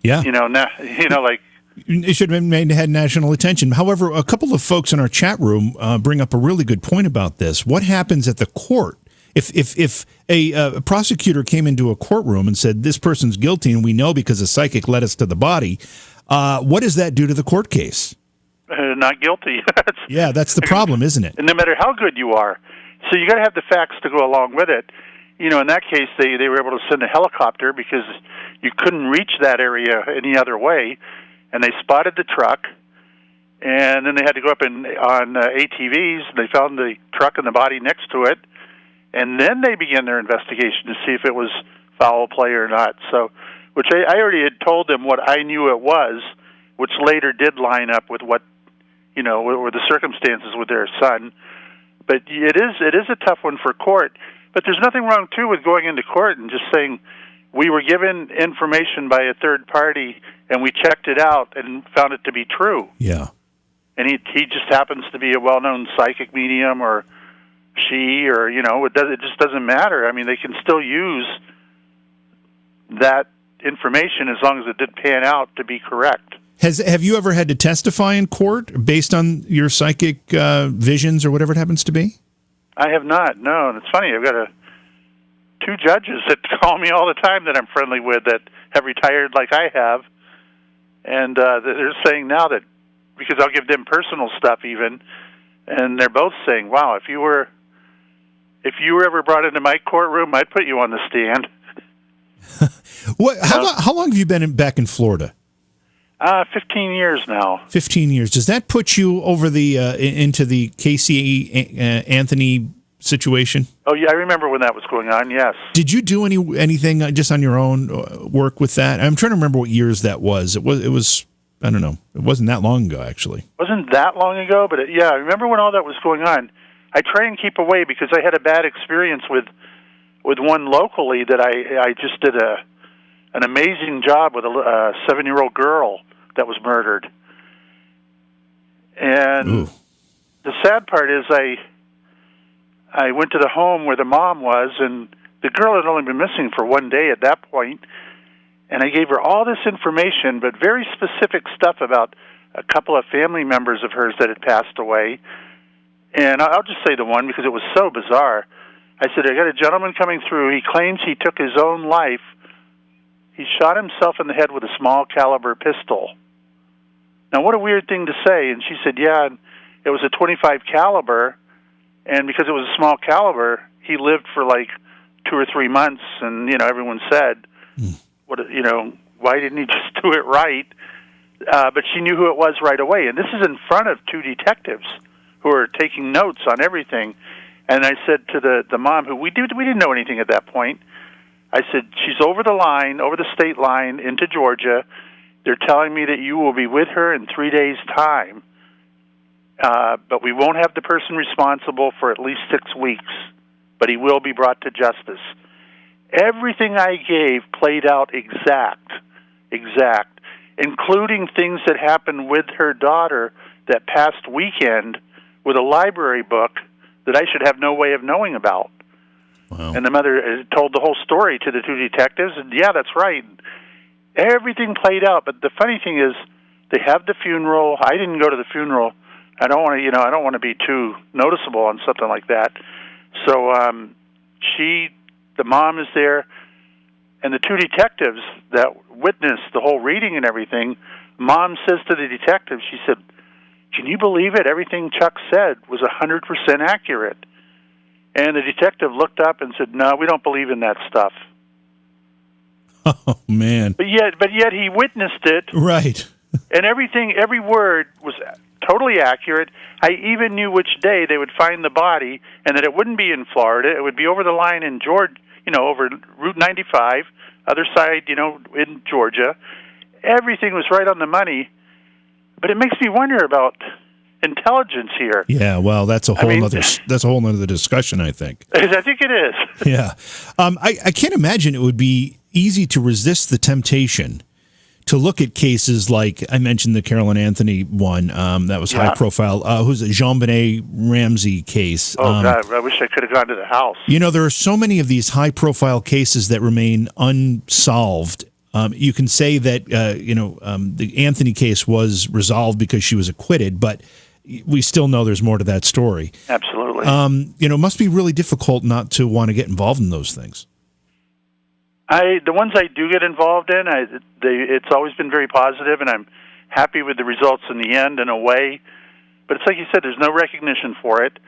Yeah. Like. It should have had national attention. However, a couple of folks in our chat room bring up a really good point about this. What happens at the court if a prosecutor came into a courtroom and said this person's guilty, and we know because a psychic led us to the body? What does that do to the court case? Not guilty. Yeah, that's the problem, isn't it? And no matter how good you are, so you got to have the facts to go along with it. In that case, they were able to send a helicopter because you couldn't reach that area any other way. And they spotted the truck, and then they had to go up on ATVs. They found the truck and the body next to it, and then they began their investigation to see if it was foul play or not. So, which I already had told them what I knew it was, which later did line up with what, were the circumstances with their son. But it is a tough one for court. But there's nothing wrong, too, with going into court and just saying, we were given information by a third party, and we checked it out and found it to be true. Yeah. And he just happens to be a well-known psychic medium, or she, or, it just doesn't matter. I mean, they can still use that information as long as it did pan out to be correct. Have you ever had to testify in court based on your psychic visions or whatever it happens to be? I have not, no. And it's funny, I've got two judges that call me all the time that I'm friendly with that have retired like I have, and they're saying now that, because I'll give them personal stuff even, and they're both saying, wow, if you were ever brought into my courtroom, I'd put you on the stand. How long have you been back in Florida? 15 years now. 15 years. Does that put you over the into the Casey Anthony situation? Oh yeah, I remember when that was going on. Yes. Did you do anything just on your own work with that? I'm trying to remember what years that was. It was I don't know. It wasn't that long ago, actually. Wasn't that long ago, but I remember when all that was going on. I try and keep away because I had a bad experience with one locally that I just did an amazing job with a 7-year-old girl that was murdered. And Ooh. The sad part is I went to the home where the mom was, and the girl had only been missing for one day at that point, and I gave her all this information, but very specific stuff about a couple of family members of hers that had passed away. And I'll just say the one because it was so bizarre. I said, I got a gentleman coming through. He claims he took his own life. He shot himself in the head with a small caliber pistol. Now, what a weird thing to say. And she said, yeah, it was a .25 caliber, and because it was a small caliber, he lived for like 2 or 3 months. And everyone said, why didn't he just do it right? But she knew who it was right away. And this is in front of 2 detectives who are taking notes on everything. And I said to the mom, who we didn't know anything at that point, I said, she's over the state line into Georgia. They're telling me that you will be with her in 3 days' time, but we won't have the person responsible for at least 6 weeks, but he will be brought to justice. Everything I gave played out exact, including things that happened with her daughter that past weekend with a library book that I should have no way of knowing about. Wow. And the mother told the whole story to the 2 detectives, and yeah, that's right. Everything played out, but the funny thing is, they have the funeral. I didn't go to the funeral. I don't want to be too noticeable on something like that. So the mom is there, and the 2 detectives that witnessed the whole reading and everything, mom says to the detective, she said, can you believe it? Everything Chuck said was 100% accurate. And the detective looked up and said, no, we don't believe in that stuff. Oh, man. But yet he witnessed it. Right. And every word was totally accurate. I even knew which day they would find the body, and that it wouldn't be in Florida. It would be over the line in Georgia, over Route 95, other side, in Georgia. Everything was right on the money. But it makes me wonder about intelligence here. Yeah, well, that's a whole other discussion, I think. I think it is. Yeah. I can't imagine it would be easy to resist the temptation to look at cases like I mentioned the Carolyn Anthony one that was high profile. Who's it? Jean-Benet Ramsey case. Oh God, I wish I could have gone to the house. There are so many of these high profile cases that remain unsolved. You can say that the Anthony case was resolved because she was acquitted, but we still know there's more to that story. Absolutely. It must be really difficult not to want to get involved in those things. The ones I do get involved in, it's always been very positive, and I'm happy with the results in the end in a way. But it's like you said, there's no recognition for it,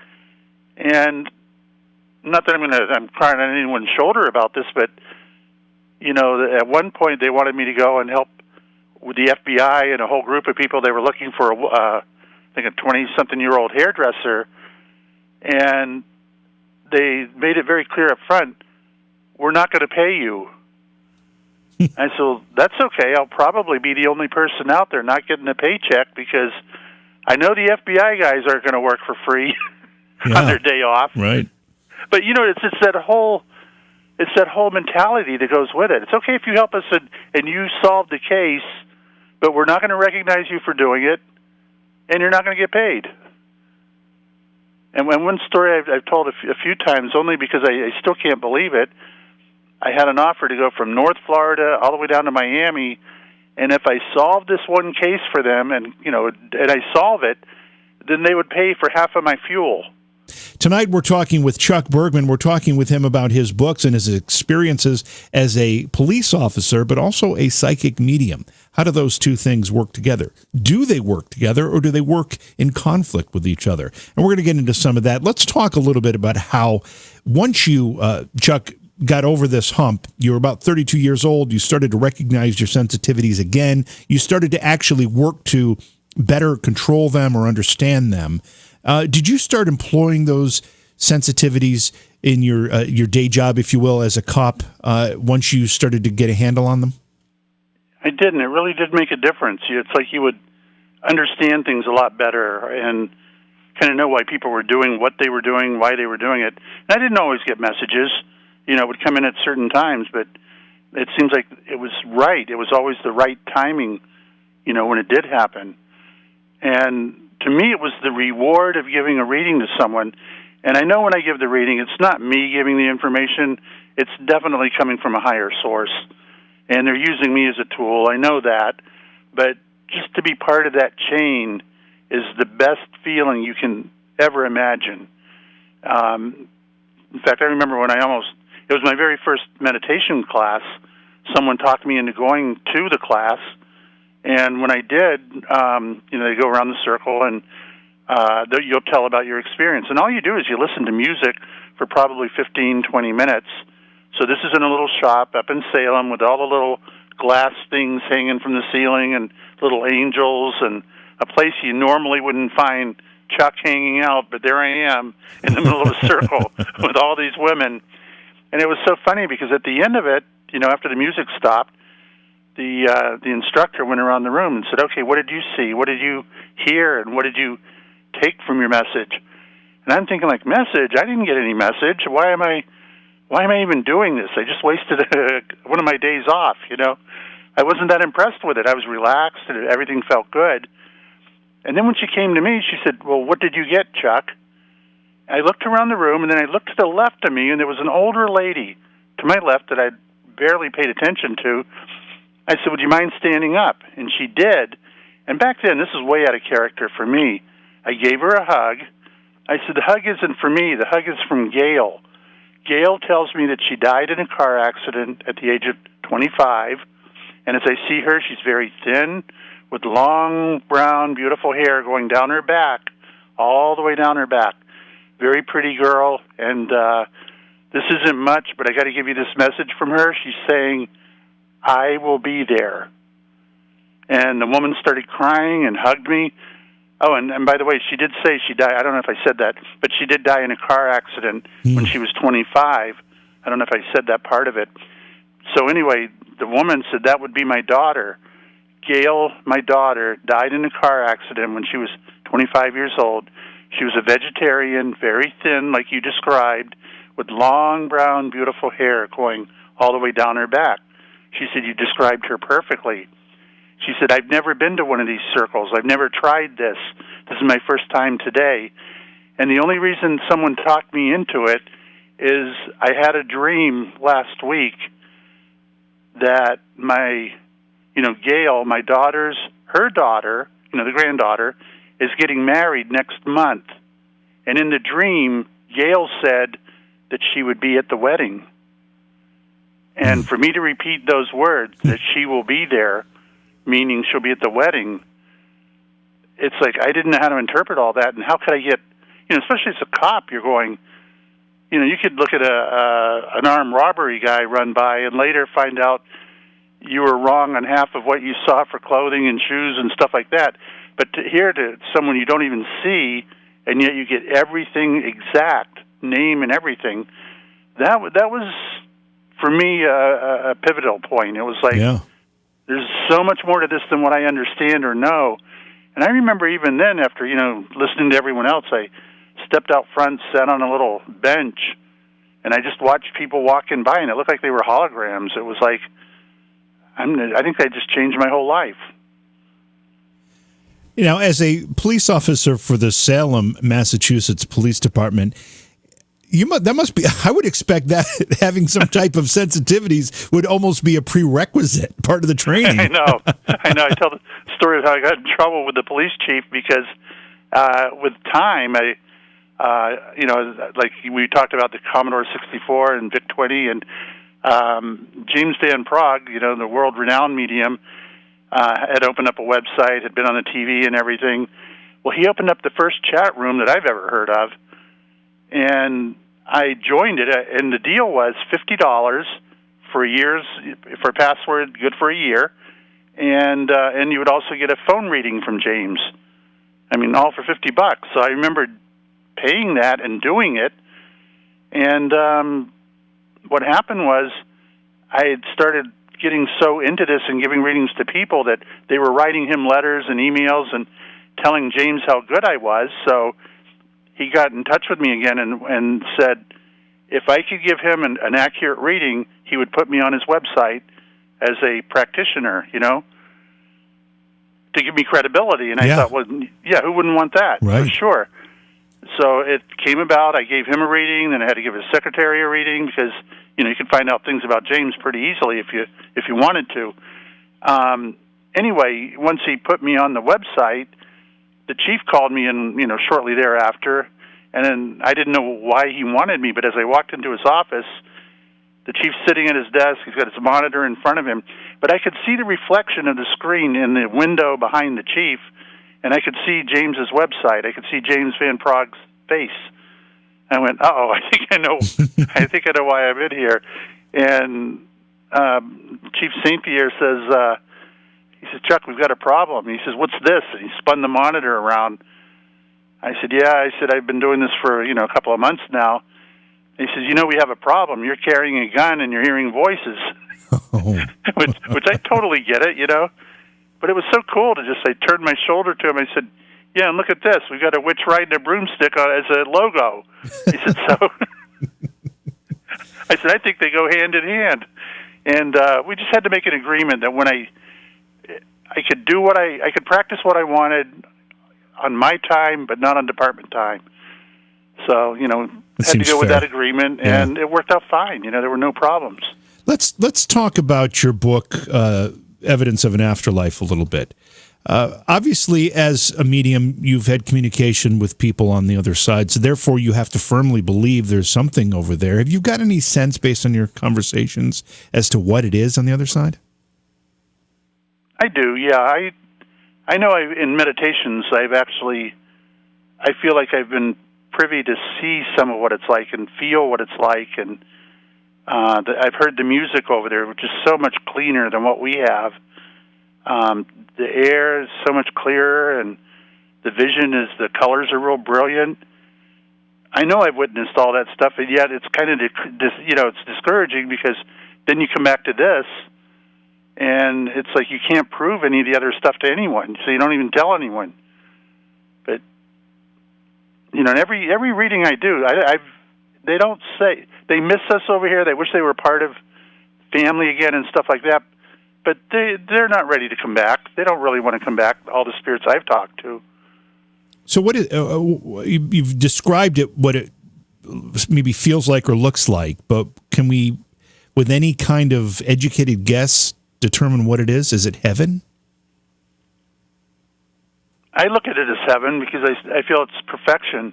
and not that I'm crying on anyone's shoulder about this, but at one point they wanted me to go and help with the FBI and a whole group of people. They were looking for I think a 20-something-year-old hairdresser, and they made it very clear up front, we're not going to pay you. I said, well, that's okay. I'll probably be the only person out there not getting a paycheck because I know the FBI guys aren't going to work for free on their day off. Right. But, it's that whole mentality that goes with it. It's okay if you help us and you solve the case, but we're not going to recognize you for doing it, and you're not going to get paid. And one story I've told a few times, only because I still can't believe it, I had an offer to go from North Florida all the way down to Miami, and if I solved this one case for them, and I solve it, then they would pay for half of my fuel. Tonight we're talking with Chuck Bergman. We're talking with him about his books and his experiences as a police officer, but also a psychic medium. How do those two things work together? Do they work together, or do they work in conflict with each other? And we're going to get into some of that. Let's talk a little bit about how once you, Chuck, got over this hump, you were about 32 years old, you started to recognize your sensitivities again, you started to actually work to better control them or understand them. Did you start employing those sensitivities in your day job, if you will, as a cop, once you started to get a handle on them? I didn't. It really did make a difference. It's like you would understand things a lot better and kind of know why people were doing what they were doing, why they were doing it. And I didn't always get messages. It would come in at certain times, but it seems like it was right. It was always the right timing, when it did happen. And to me, it was the reward of giving a reading to someone. And I know when I give the reading, it's not me giving the information. It's definitely coming from a higher source. And they're using me as a tool. I know that. But just to be part of that chain is the best feeling you can ever imagine. In fact, I remember when it was my very first meditation class, someone talked me into going to the class. And when I did, they go around the circle and you'll tell about your experience. And all you do is you listen to music for probably 15, 20 minutes. So this is in a little shop up in Salem with all the little glass things hanging from the ceiling and little angels and a place you normally wouldn't find Chuck hanging out, but there I am in the middle of a circle with all these women. And it was so funny because at the end of it, after the music stopped, the instructor went around the room and said, okay, what did you see? What did you hear? And what did you take from your message? And I'm thinking, message? I didn't get any message. Why am I even doing this? I just wasted one of my days off, I wasn't that impressed with it. I was relaxed and everything felt good. And then when she came to me, she said, well, what did you get, Chuck? I looked around the room, and then I looked to the left of me, and there was an older lady to my left that I barely paid attention to. I said, would you mind standing up? And she did. And back then, this is way out of character for me. I gave her a hug. I said, the hug isn't for me. The hug is from Gail. Gail tells me that she died in a car accident at the age of 25. And as I see her, she's very thin, with long, brown, beautiful hair going down her back, all the way down her back. Very pretty girl. And this isn't much, but I got to give you this message from her. She's saying, I will be there. And the woman started crying and hugged me. Oh, and by the way, she did say she died. I don't know if I said that, but she did die in a car accident when she was 25. I don't know if I said that part of it. So anyway, the woman said that would be my daughter. Gail, my daughter, died in a car accident when she was 25 years old. She was a vegetarian, very thin, like you described, with long, brown, beautiful hair going all the way down her back. She said, you described her perfectly. She said, I've never been to one of these circles. I've never tried this. This is my first time today. And the only reason someone talked me into it is I had a dream last week that Gail, her daughter, the granddaughter, is getting married next month. And in the dream, Gail said that she would be at the wedding. And for me to repeat those words, that she will be there, meaning she'll be at the wedding, it's like I didn't know how to interpret all that. And how could I get, especially as a cop, you're going, you could look at an armed robbery guy run by and later find out you were wrong on half of what you saw for clothing and shoes and stuff like that. But to hear to someone you don't even see, and yet you get everything exact, name and everything, that was, for me, a pivotal point. It was like, there's so much more to this than what I understand or know. And I remember even then, after, listening to everyone else, I stepped out front, sat on a little bench, and I just watched people walking by, and it looked like they were holograms. It was like, I think that just changed my whole life. As a police officer for the Salem, Massachusetts Police Department, that must be, I would expect that having some type of sensitivities would almost be a prerequisite part of the training. I know. I tell the story of how I got in trouble with the police chief because with time, like we talked about the Commodore 64 and VIC-20 and James Van Praagh, the world-renowned medium, had opened up a website, had been on the TV and everything. Well, he opened up the first chat room that I've ever heard of, and I joined it, and the deal was $50 for a password, good for a year, and you would also get a phone reading from James. All for $50. So I remember paying that and doing it, and what happened was I had started getting so into this and giving readings to people that they were writing him letters and emails and telling James how good I was. So he got in touch with me again and said if I could give him an accurate reading, he would put me on his website as a practitioner, to give me credibility. And I thought, well, who wouldn't want that? Right. For sure. So it came about. I gave him a reading, then I had to give his secretary a reading because you could find out things about James pretty easily if you wanted to. Anyway, once he put me on the website, the chief called me in shortly thereafter, and then I didn't know why he wanted me. But as I walked into his office, the chief's sitting at his desk. He's got his monitor in front of him, but I could see the reflection of the screen in the window behind the chief. And I could see James's website. I could see James Van Praagh's face. I went, I think I know. I think I know why I'm in here. And Chief St. Pierre says, he says, Chuck, we've got a problem. He says, what's this? And he spun the monitor around. I said, I've been doing this for a couple of months now. And he says, we have a problem. You're carrying a gun and you're hearing voices, which I totally get it, But it was so cool to I turned my shoulder to him. I said, yeah, and look at this. We've got a witch riding a broomstick as a logo. He said, so? I said, I think they go hand in hand. And we just had to make an agreement that when I could do I could practice what I wanted on my time, but not on department time. So, had to go with that agreement, and it worked out fine. There were no problems. Let's talk about your book, Evidence of an Afterlife, a little bit. Obviously, as a medium, you've had communication with people on the other side, so therefore you have to firmly believe there's something over there. Have you got any sense, based on your conversations, as to what it is on the other side? I do, yeah. I know in meditations, I feel like I've been privy to see some of what it's like and feel what it's like, and I've heard the music over there, which is so much cleaner than what we have. The air is so much clearer, and the the colors are real brilliant. I know I've witnessed all that stuff, and yet it's kind of, it's discouraging because then you come back to this, and it's like you can't prove any of the other stuff to anyone, so you don't even tell anyone. But, in every reading I do, they don't say, they miss us over here, they wish they were part of family again and stuff like that. but they're not ready to come back. They don't really want to come back, all the spirits I've talked to. So what is, you've described it, what it maybe feels like or looks like, but can we, with any kind of educated guess, determine what it is? Is it heaven? I look at it as heaven because I feel it's perfection.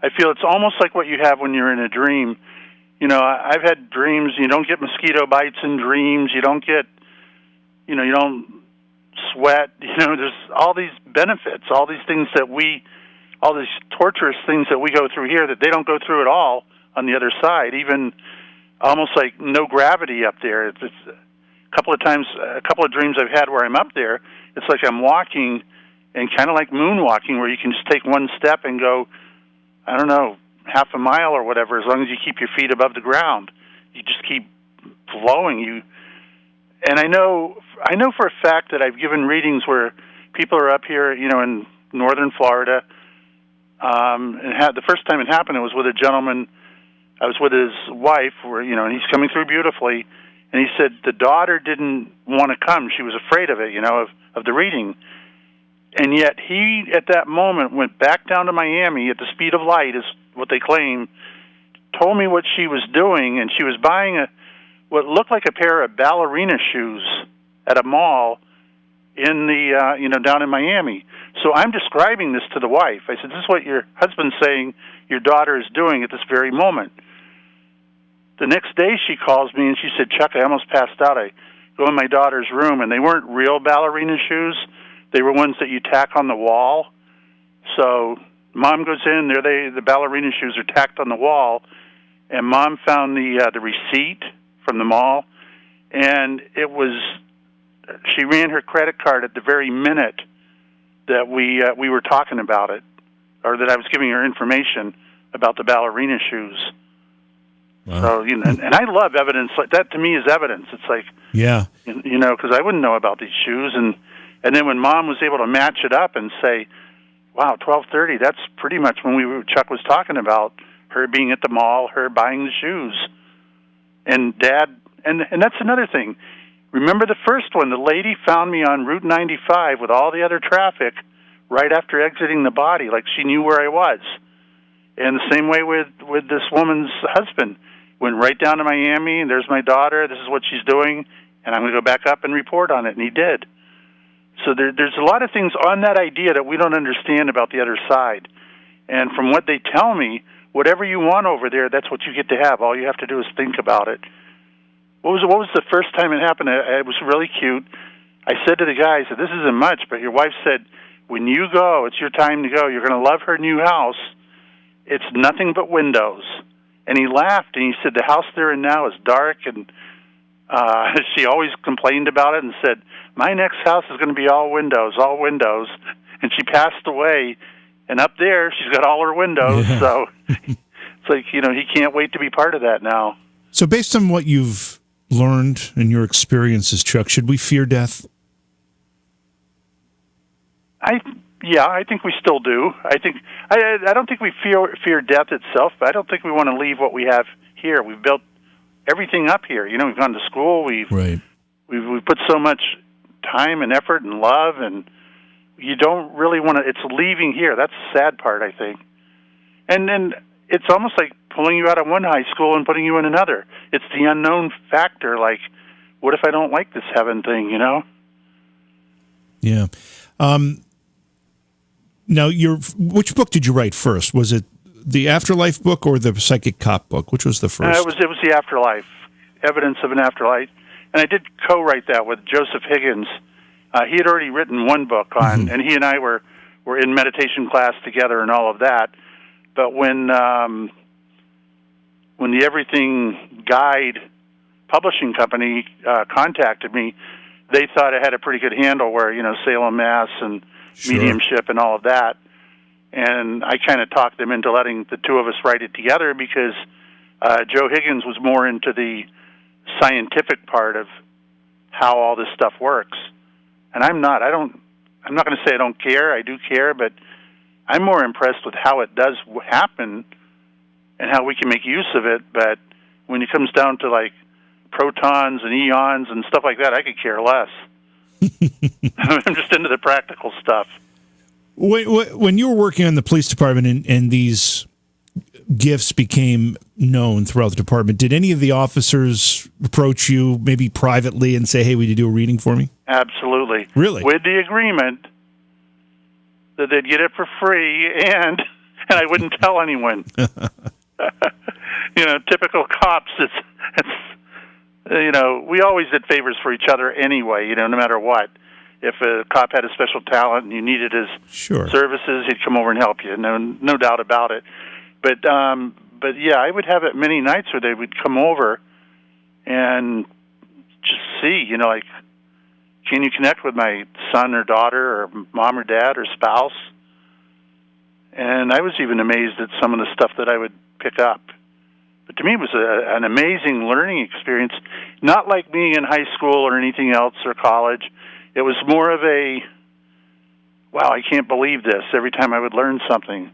I feel it's almost like what you have when you're in a dream. You know, I've had dreams. You don't get mosquito bites in dreams. You don't get, you don't sweat. There's all these benefits, all these things all these torturous things that we go through here that they don't go through at all on the other side. Even almost like no gravity up there. It's a couple of dreams I've had where I'm up there. It's like I'm walking, and kind of like moonwalking, where you can just take one step and go, I don't know, half a mile or whatever, as long as you keep your feet above the ground. You just keep flowing. And I know for a fact that I've given readings where people are up here, in northern Florida. The first time it happened, it was with a gentleman. I was with his wife, and he's coming through beautifully. And he said the daughter didn't want to come. She was afraid of it, of the reading. And yet he, at that moment, went back down to Miami at the speed of light, is what they claim, told me what she was doing, and she was buying what looked like a pair of ballerina shoes at a mall in the, down in Miami. So I'm describing this to the wife. I said, this is what your husband's saying your daughter is doing at this very moment. The next day she calls me and she said, Chuck, I almost passed out. I go in my daughter's room, and they weren't real ballerina shoes. They were ones that you tack on the wall. So Mom goes in there. The ballerina shoes are tacked on the wall, and Mom found the receipt from the mall, and it was. She ran her credit card at the very minute that we were talking about it, or that I was giving her information about the ballerina shoes. Wow. So and I love evidence like that. To me, is evidence. It's like because I wouldn't know about these shoes And then when Mom was able to match it up and say, wow, 12:30, that's pretty much when Chuck was talking about her being at the mall, her buying the shoes. And Dad, and that's another thing. Remember the first one, the lady found me on Route 95 with all the other traffic right after exiting the body, like she knew where I was. And the same way with this woman's husband. Went right down to Miami, and there's my daughter, this is what she's doing, and I'm going to go back up and report on it, and he did. So there's a lot of things on that idea that we don't understand about the other side. And from what they tell me, whatever you want over there, that's what you get to have. All you have to do is think about it. What was the first time it happened? It was really cute. I said to the guy, I said, this isn't much, but your wife said, when you go, it's your time to go. You're going to love her new house. It's nothing but windows. And he laughed, and he said, the house they're in now is dark, and she always complained about it and said, my next house is going to be all windows. And she passed away, and up there, she's got all her windows. Yeah. So it's like, he can't wait to be part of that now. So based on what you've learned in your experiences, Chuck, should we fear death? I think we still do. I don't think we fear death itself, but I don't think we want to leave what we have here. We've built everything up here. We've gone to school. We've put so much time and effort and love, and you don't really want to. It's leaving here. That's the sad part, I think. And then it's almost like pulling you out of one high school and putting you in another. It's the unknown factor. Like, what if I don't like this heaven thing? Yeah. Now, which book did you write first? Was it the Afterlife book or the Psychic Cop book? Which was the first? It was the Afterlife, Evidence of an Afterlife. And I did co-write that with Joseph Higgins. He had already written one book on, and he and I were in meditation class together and all of that. But when the Everything Guide publishing company contacted me, they thought I had a pretty good handle where, Salem, Mass, and mediumship and all of that. And I kind of talked them into letting the two of us write it together because Joe Higgins was more into the scientific part of how all this stuff works. And I'm not. I'm not going to say I don't care. I do care, but I'm more impressed with how it does happen and how we can make use of it. But when it comes down to like protons and eons and stuff like that, I could care less. I'm just into the practical stuff. When you were working on the police department and these gifts became known throughout the department, did any of the officers approach you maybe privately and say, hey, would you do a reading for me? Absolutely. Really? With the agreement that they'd get it for free and I wouldn't tell anyone. Typical cops, it's we always did favors for each other anyway, no matter what. If a cop had a special talent and you needed his services, he'd come over and help you. No doubt about it. But yeah, I would have it many nights where they would come over and just see, like, can you connect with my son or daughter or mom or dad or spouse? And I was even amazed at some of the stuff that I would pick up. But to me, it was an amazing learning experience, not like being in high school or anything else or college. It was more of a, wow, I can't believe this, every time I would learn something.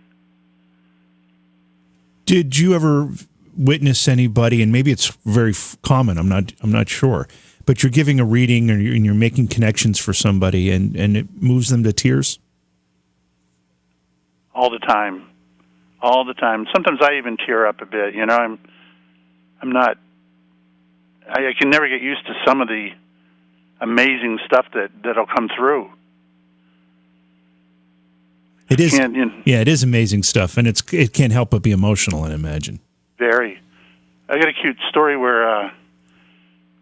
Did you ever witness anybody, and maybe it's very common, I'm not sure, but you're giving a reading and you're making connections for somebody and it moves them to tears? All the time. Sometimes I even tear up a bit. I can never get used to some of the amazing stuff that'll come through. It is, it is amazing stuff, and it can't help but be emotional, I imagine. Very. I got a cute story where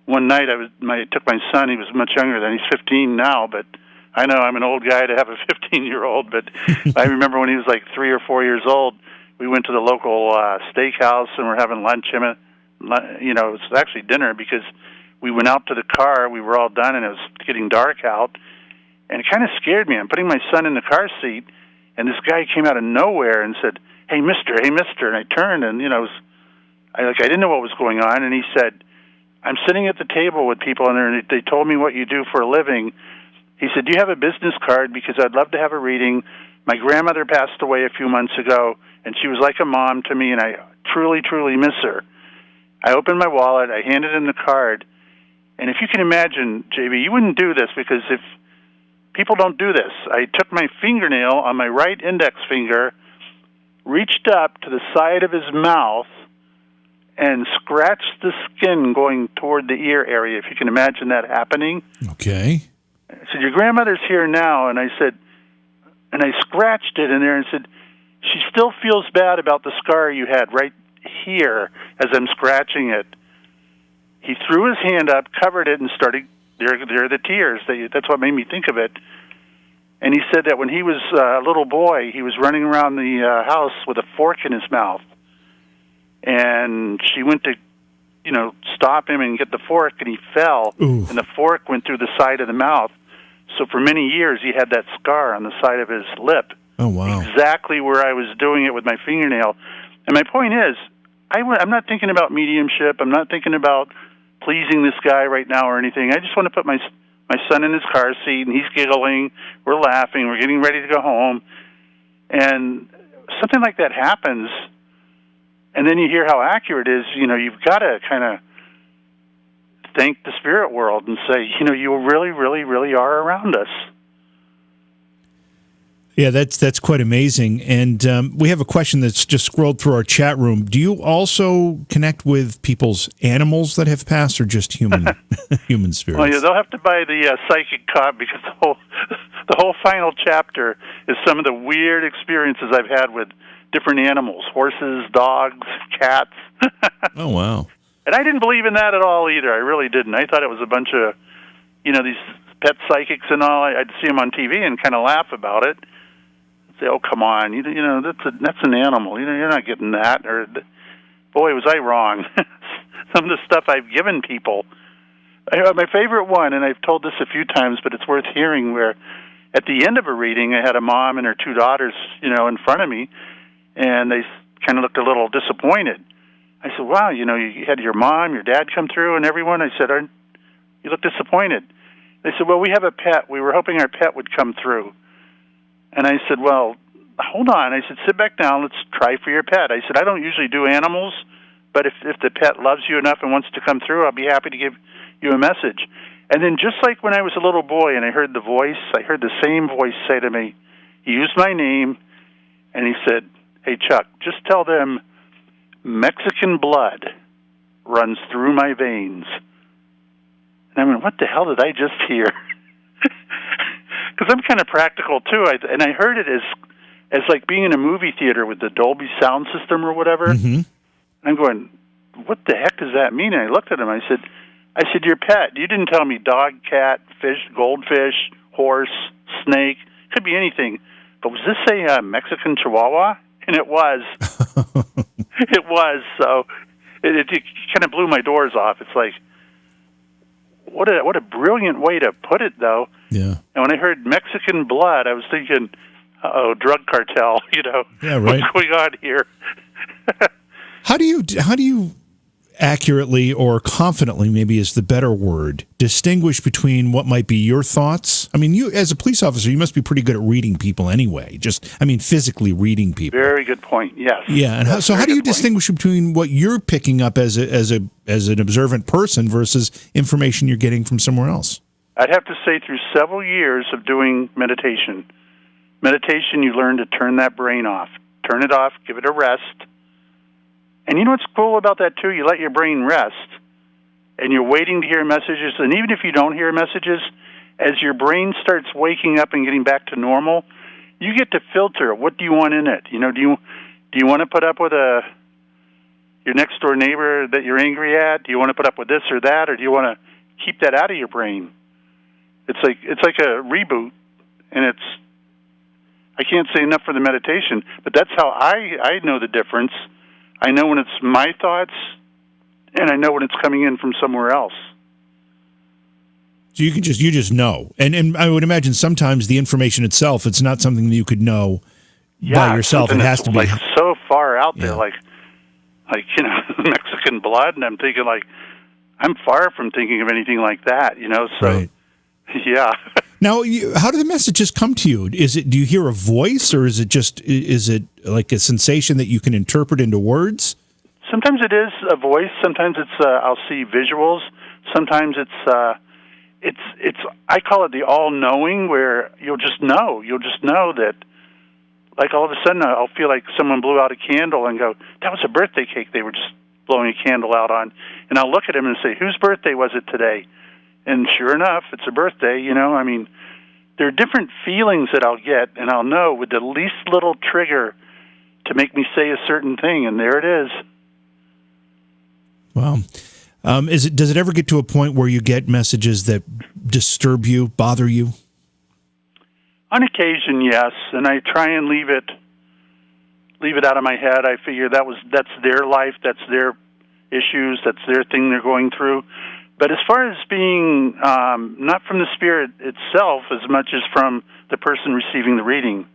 one night I took my son. He was much younger than he's 15 now, but I know I'm an old guy to have a 15-year-old. But I remember when he was like 3 or 4 years old, we went to the local steakhouse and we're having lunch. It was actually dinner because we went out to the car. We were all done, and it was getting dark out, and it kind of scared me. I'm putting my son in the car seat, and this guy came out of nowhere and said, hey, mister. And I turned, and, I didn't know what was going on. And he said, I'm sitting at the table with people in there, and they told me what you do for a living. He said, do you have a business card? Because I'd love to have a reading. My grandmother passed away a few months ago, and she was like a mom to me, and I truly, truly miss her. I opened my wallet. I handed him the card. And if you can imagine, JB, you wouldn't do this because if people don't do this. I took my fingernail on my right index finger, reached up to the side of his mouth, and scratched the skin going toward the ear area, if you can imagine that happening. Okay. I said, your grandmother's here now. And I said, and I scratched it in there and said, she still feels bad about the scar you had right here as I'm scratching it. He threw his hand up, covered it, and started, there are the tears. That's what made me think of it. And he said that when he was a little boy, he was running around the house with a fork in his mouth. And she went to, stop him and get the fork, and he fell. Ooh. And the fork went through the side of the mouth. So for many years, he had that scar on the side of his lip. Oh, wow. Exactly where I was doing it with my fingernail. And my point is, I'm not thinking about mediumship. I'm not thinking about pleasing this guy right now or anything. I just want to put my son in his car seat, and he's giggling. We're laughing. We're getting ready to go home. And something like that happens, and then you hear how accurate it is. You've got to kind of thank the spirit world and say, you really, really, really are around us. Yeah, that's quite amazing. And we have a question that's just scrolled through our chat room. Do you also connect with people's animals that have passed, or just human spirits? Well, yeah, they'll have to buy the psychic cop, because the whole final chapter is some of the weird experiences I've had with different animals: horses, dogs, cats. Oh, wow. And I didn't believe in that at all either. I really didn't. I thought it was a bunch of, these pet psychics and all. I'd see them on TV and kind of laugh about it. Say, oh, come on, that's an animal. You're not getting that. Or, boy, was I wrong. Some of the stuff I've given people. My favorite one, and I've told this a few times, but it's worth hearing, where at the end of a reading, I had a mom and her two daughters, in front of me, and they kind of looked a little disappointed. I said, wow, you had your mom, your dad come through, and everyone. I said, you look disappointed. They said, well, we have a pet. We were hoping our pet would come through. And I said, well, hold on. I said, sit back down. Let's try for your pet. I said, I don't usually do animals, but if the pet loves you enough and wants to come through, I'll be happy to give you a message. And then just like when I was a little boy and I heard the voice, I heard the same voice say to me, he used my name, and he said, "Hey, Chuck, just tell them Mexican blood runs through my veins." And I went, what the hell did I just hear? Because I'm kind of practical, too. And I heard it as like being in a movie theater with the Dolby sound system or whatever. Mm-hmm. And I'm going, what the heck does that mean? And I looked at him. I said, your pet. You didn't tell me dog, cat, fish, goldfish, horse, snake. Could be anything. But was this a Mexican Chihuahua? And it was. It was. So it kind of blew my doors off. It's like, what a brilliant way to put it, though. Yeah. And when I heard Mexican blood, I was thinking, drug cartel. Yeah, right. What's going on here? How do you accurately or confidently, maybe is the better word, distinguish between what might be your thoughts? I mean, you as a police officer, you must be pretty good at reading people anyway. Physically reading people. Very good point. Yes. Yeah, and how do you distinguish between what you're picking up as an observant person versus information you're getting from somewhere else? I'd have to say through several years of doing meditation, you learn to turn that brain off. Turn it off, give it a rest. And you know what's cool about that, too? You let your brain rest, and you're waiting to hear messages. And even if you don't hear messages, as your brain starts waking up and getting back to normal, you get to filter. What do you want in it? Do you want to put up with your next-door neighbor that you're angry at? Do you want to put up with this or that? Or do you want to keep that out of your brain? It's like a reboot, and I can't say enough for the meditation, but that's how I know the difference. I know when it's my thoughts, and I know when it's coming in from somewhere else. So you just know, and I would imagine sometimes the information itself, it's not something that you could know by yourself. It has to be like so far out there, like Mexican blood, and I'm thinking I'm far from thinking of anything like that, So, right. Yeah. Now, how do the messages come to you? Do you hear a voice, or is it like a sensation that you can interpret into words? Sometimes it is a voice. Sometimes it's I'll see visuals. Sometimes it's I call it the all-knowing, where you'll just know that. Like all of a sudden, I'll feel like someone blew out a candle and go, "That was a birthday cake they were just blowing a candle out on," and I'll look at him and say, "Whose birthday was it today?" And sure enough, it's a birthday, I mean, there are different feelings that I'll get, and I'll know with the least little trigger to make me say a certain thing, and there it is. Wow. Does it ever get to a point where you get messages that disturb you, bother you? On occasion, yes, and I try and leave it out of my head. I figure that's their life, that's their issues, that's their thing they're going through. But as far as being not from the spirit itself as much as from the person receiving the reading,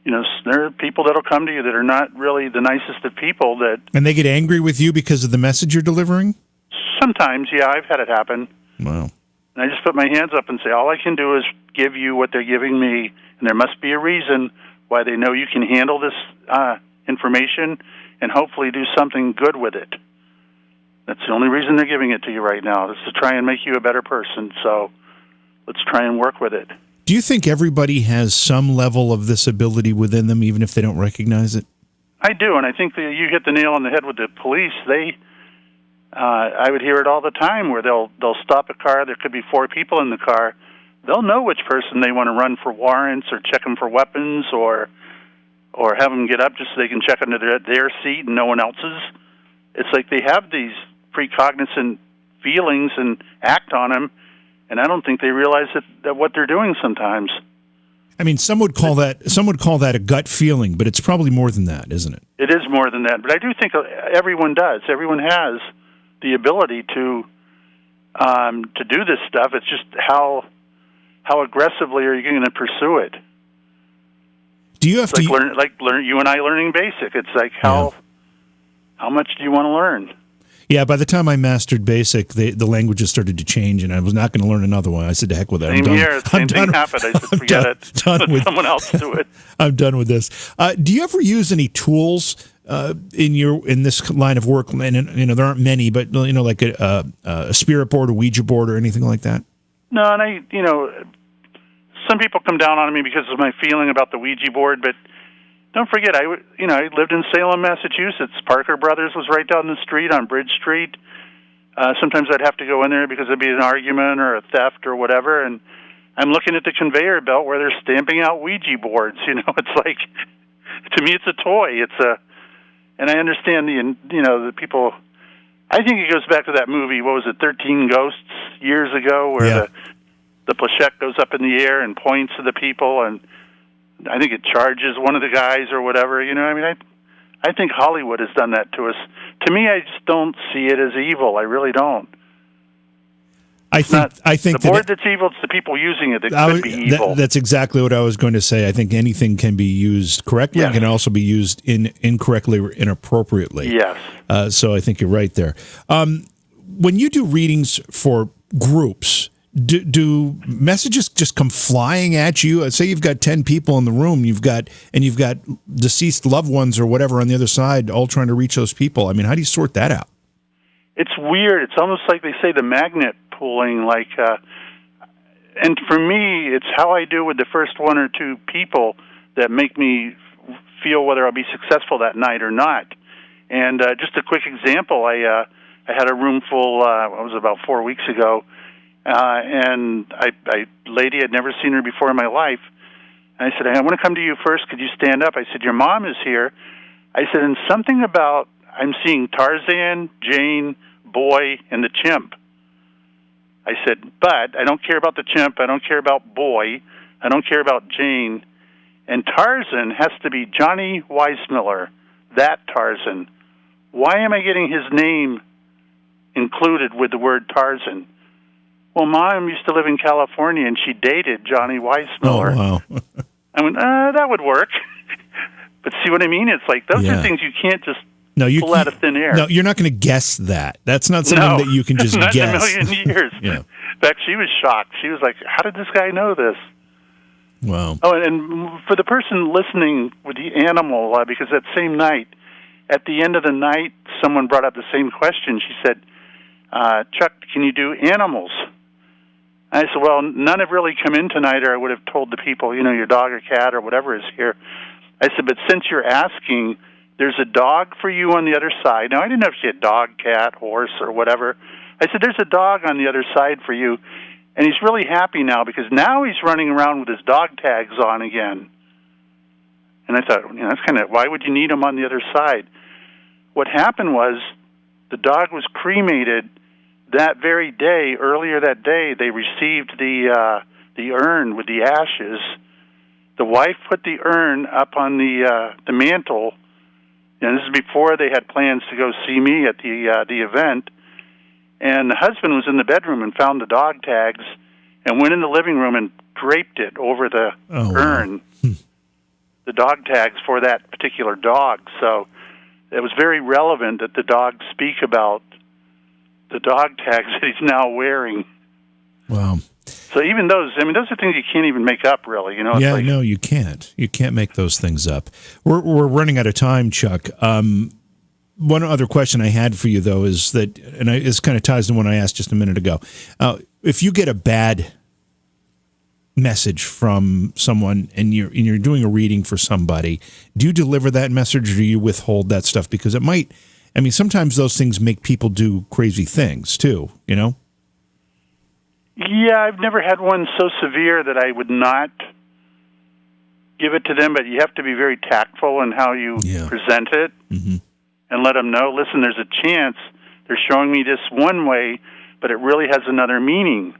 there are people that'll come to you that are not really the nicest of people. And they get angry with you because of the message you're delivering? Sometimes, yeah, I've had it happen. Wow. And I just put my hands up and say, all I can do is give you what they're giving me, and there must be a reason why they know you can handle this information and hopefully do something good with it. That's the only reason they're giving it to you right now, is to try and make you a better person. So let's try and work with it. Do you think everybody has some level of this ability within them, even if they don't recognize it? I do, and I think that you hit the nail on the head with the police. I would hear it all the time where they'll stop a car. There could be 4 people in the car. They'll know which person they want to run for warrants or check them for weapons or have them get up just so they can check under their seat and no one else's. It's like they have these precognizant feelings and act on them, and I don't think they realize that what they're doing sometimes. I mean, some would call that a gut feeling, but it's probably more than that, isn't it? It is more than that, but I do think everyone does. Everyone has the ability to do this stuff. It's just how aggressively are you going to pursue it? Do you have to learn? You and I learning basic. It's like how much do you want to learn? Yeah, by the time I mastered BASIC, the languages started to change, and I was not going to learn another one. I said, to heck with it. Same here. Same thing happened. I said, forget it. Let someone else do it. I'm done with this. Do you ever use any tools in this line of work, and there aren't many, but like a spirit board, a Ouija board, or anything like that? No, and some people come down on me because of my feeling about the Ouija board, but don't forget, I lived in Salem, Massachusetts. Parker Brothers was right down the street on Bridge Street. Sometimes I'd have to go in there because there'd be an argument or a theft or whatever, and I'm looking at the conveyor belt where they're stamping out Ouija boards. It's like, to me, it's a toy. And I understand the people. I think it goes back to that movie. What was it, 13 Ghosts years ago, where the planchette goes up in the air and points to the people, and I think it charges one of the guys or whatever. I think Hollywood has done that to us. To me, I just don't see it as evil. I really don't. I think the board that's evil. It's the people using it that could be evil. That's exactly what I was going to say. I think anything can be used correctly. Yes. It can also be used incorrectly or inappropriately. Yes. So I think you're right there. When you do readings for groups, do messages just come flying at you? Say you've got 10 people in the room, you've got deceased loved ones or whatever on the other side, all trying to reach those people. I mean, how do you sort that out? It's weird. It's almost like they say the magnet pulling, and for me, it's how I do with the first one or two people that make me feel whether I'll be successful that night or not. And just a quick example, I had a room full, it was about 4 weeks ago, and a lady, I'd never seen her before in my life, and I said, I want to come to you first, could you stand up? I said, your mom is here. I said, and something about, I'm seeing Tarzan, Jane, Boy, and the chimp. I said, but I don't care about the chimp, I don't care about Boy, I don't care about Jane, and Tarzan has to be Johnny Weissmiller, that Tarzan. Why am I getting his name included with the word Tarzan? Well, Mom used to live in California, and she dated Johnny Weissmiller. Oh, wow. I went, that would work. But see what I mean? It's like, those are things you can't just pull out of thin air. No, you're not going to guess that. That's not something that you can just not guess. In a million years. Yeah. In fact, she was shocked. She was like, how did this guy know this? Wow. Oh, and for the person listening with the animal, because that same night, at the end of the night, someone brought up the same question. She said, Chuck, can you do animals? I said, well, none have really come in tonight, or I would have told the people, your dog or cat or whatever is here. I said, but since you're asking, there's a dog for you on the other side. Now, I didn't know if she had dog, cat, horse, or whatever. I said, there's a dog on the other side for you, and he's really happy now because now he's running around with his dog tags on again. And I thought, that's kind of, why would you need him on the other side? What happened was the dog was cremated that very day. Earlier that day, they received the urn with the ashes. The wife put the urn up on the mantle, and this is before they had plans to go see me at the event. And the husband was in the bedroom and found the dog tags and went in the living room and draped it over the urn, the dog tags for that particular dog. So it was very relevant that the dog speak about the dog tags that he's now wearing. Wow. So even those are things you can't even make up, really. No, you can't. You can't make those things up. We're running out of time, Chuck. One other question I had for you, though, is that, and this kind of ties to one I asked just a minute ago. If you get a bad message from someone and you're doing a reading for somebody, do you deliver that message or do you withhold that stuff? Because it might, sometimes those things make people do crazy things too, Yeah, I've never had one so severe that I would not give it to them, but you have to be very tactful in how you present it. Mm-hmm. And let them know, listen, there's a chance they're showing me this one way, but it really has another meaning.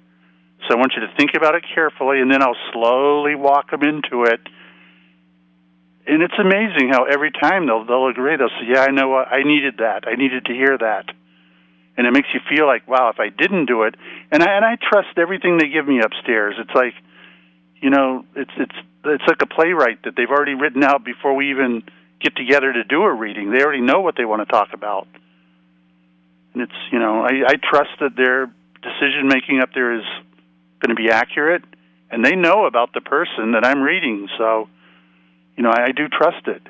So I want you to think about it carefully, and then I'll slowly walk them into it. And it's amazing how every time they'll agree. They'll say, yeah, I know, I needed that. I needed to hear that. And it makes you feel like, wow, if I didn't do it, and I trust everything they give me upstairs. It's like, it's like a playwright that they've already written out before we even get together to do a reading. They already know what they want to talk about. And it's, I trust that their decision-making up there is going to be accurate, and they know about the person that I'm reading. So, I do trust it.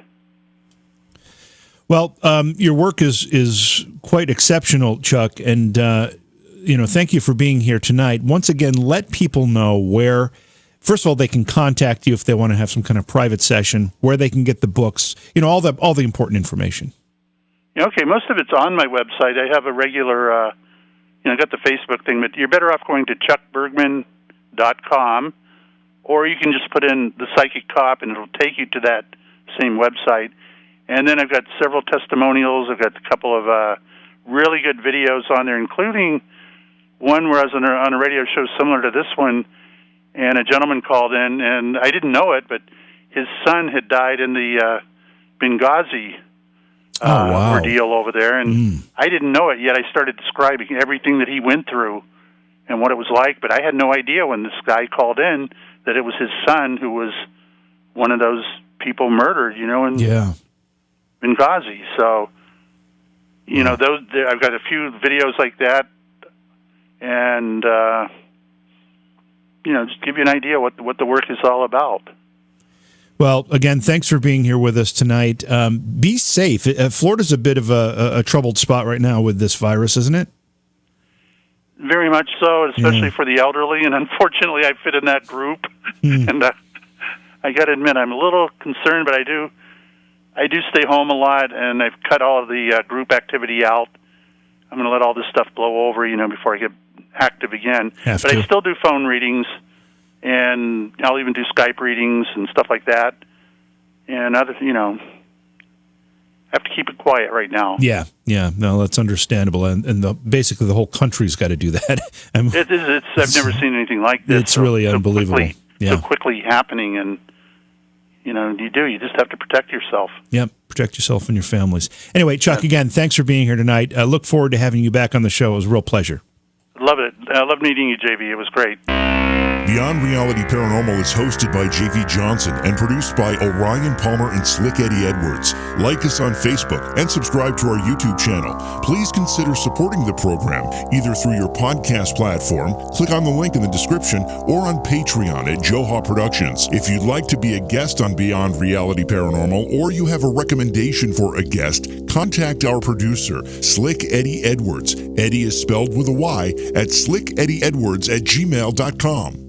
Well, your work is quite exceptional, Chuck, and thank you for being here tonight. Once again, let people know where. First of all, they can contact you if they want to have some kind of private session, where they can get the books, all the important information. Yeah, okay, most of it's on my website. I have a regular, I got the Facebook thing, but you're better off going to chuckbergman.com, or you can just put in the Psychic Cop, and it'll take you to that same website. And then I've got several testimonials. I've got a couple of really good videos on there, including one where I was on a radio show similar to this one, and a gentleman called in, and I didn't know it, but his son had died in the Benghazi ordeal over there, and I didn't know it yet. I started describing everything that he went through and what it was like, but I had no idea when this guy called in that it was his son who was one of those people murdered, in Benghazi. So, I've got a few videos like that, and just give you an idea what the work is all about. Well, again, thanks for being here with us tonight. Be safe. Florida's a bit of a troubled spot right now with this virus, isn't it? Very much so, especially for the elderly, and unfortunately I fit in that group. And I got to admit, I'm a little concerned, but I do stay home a lot, and I've cut all of the group activity out. I'm going to let all this stuff blow over, before I get active again. I still do phone readings, and I'll even do Skype readings and stuff like that. And I have to keep it quiet right now. Yeah, no, that's understandable, and basically the whole country's got to do that. I've never seen anything like this. It's really unbelievable. So quickly happening, and you just have to protect yourself. Yep, protect yourself and your families. Anyway, Chuck, again, thanks for being here tonight. I look forward to having you back on the show. It was a real pleasure. Love it. I love meeting you, JV. It was great. Beyond Reality Paranormal is hosted by J.V. Johnson and produced by Orion Palmer and Slick Eddie Edwards. Like us on Facebook and subscribe to our YouTube channel. Please consider supporting the program either through your podcast platform, click on the link in the description, or on Patreon at Joha Productions. If you'd like to be a guest on Beyond Reality Paranormal, or you have a recommendation for a guest, contact our producer, Slick Eddie Edwards. Eddie is spelled with a Y at slickeddieedwards@gmail.com.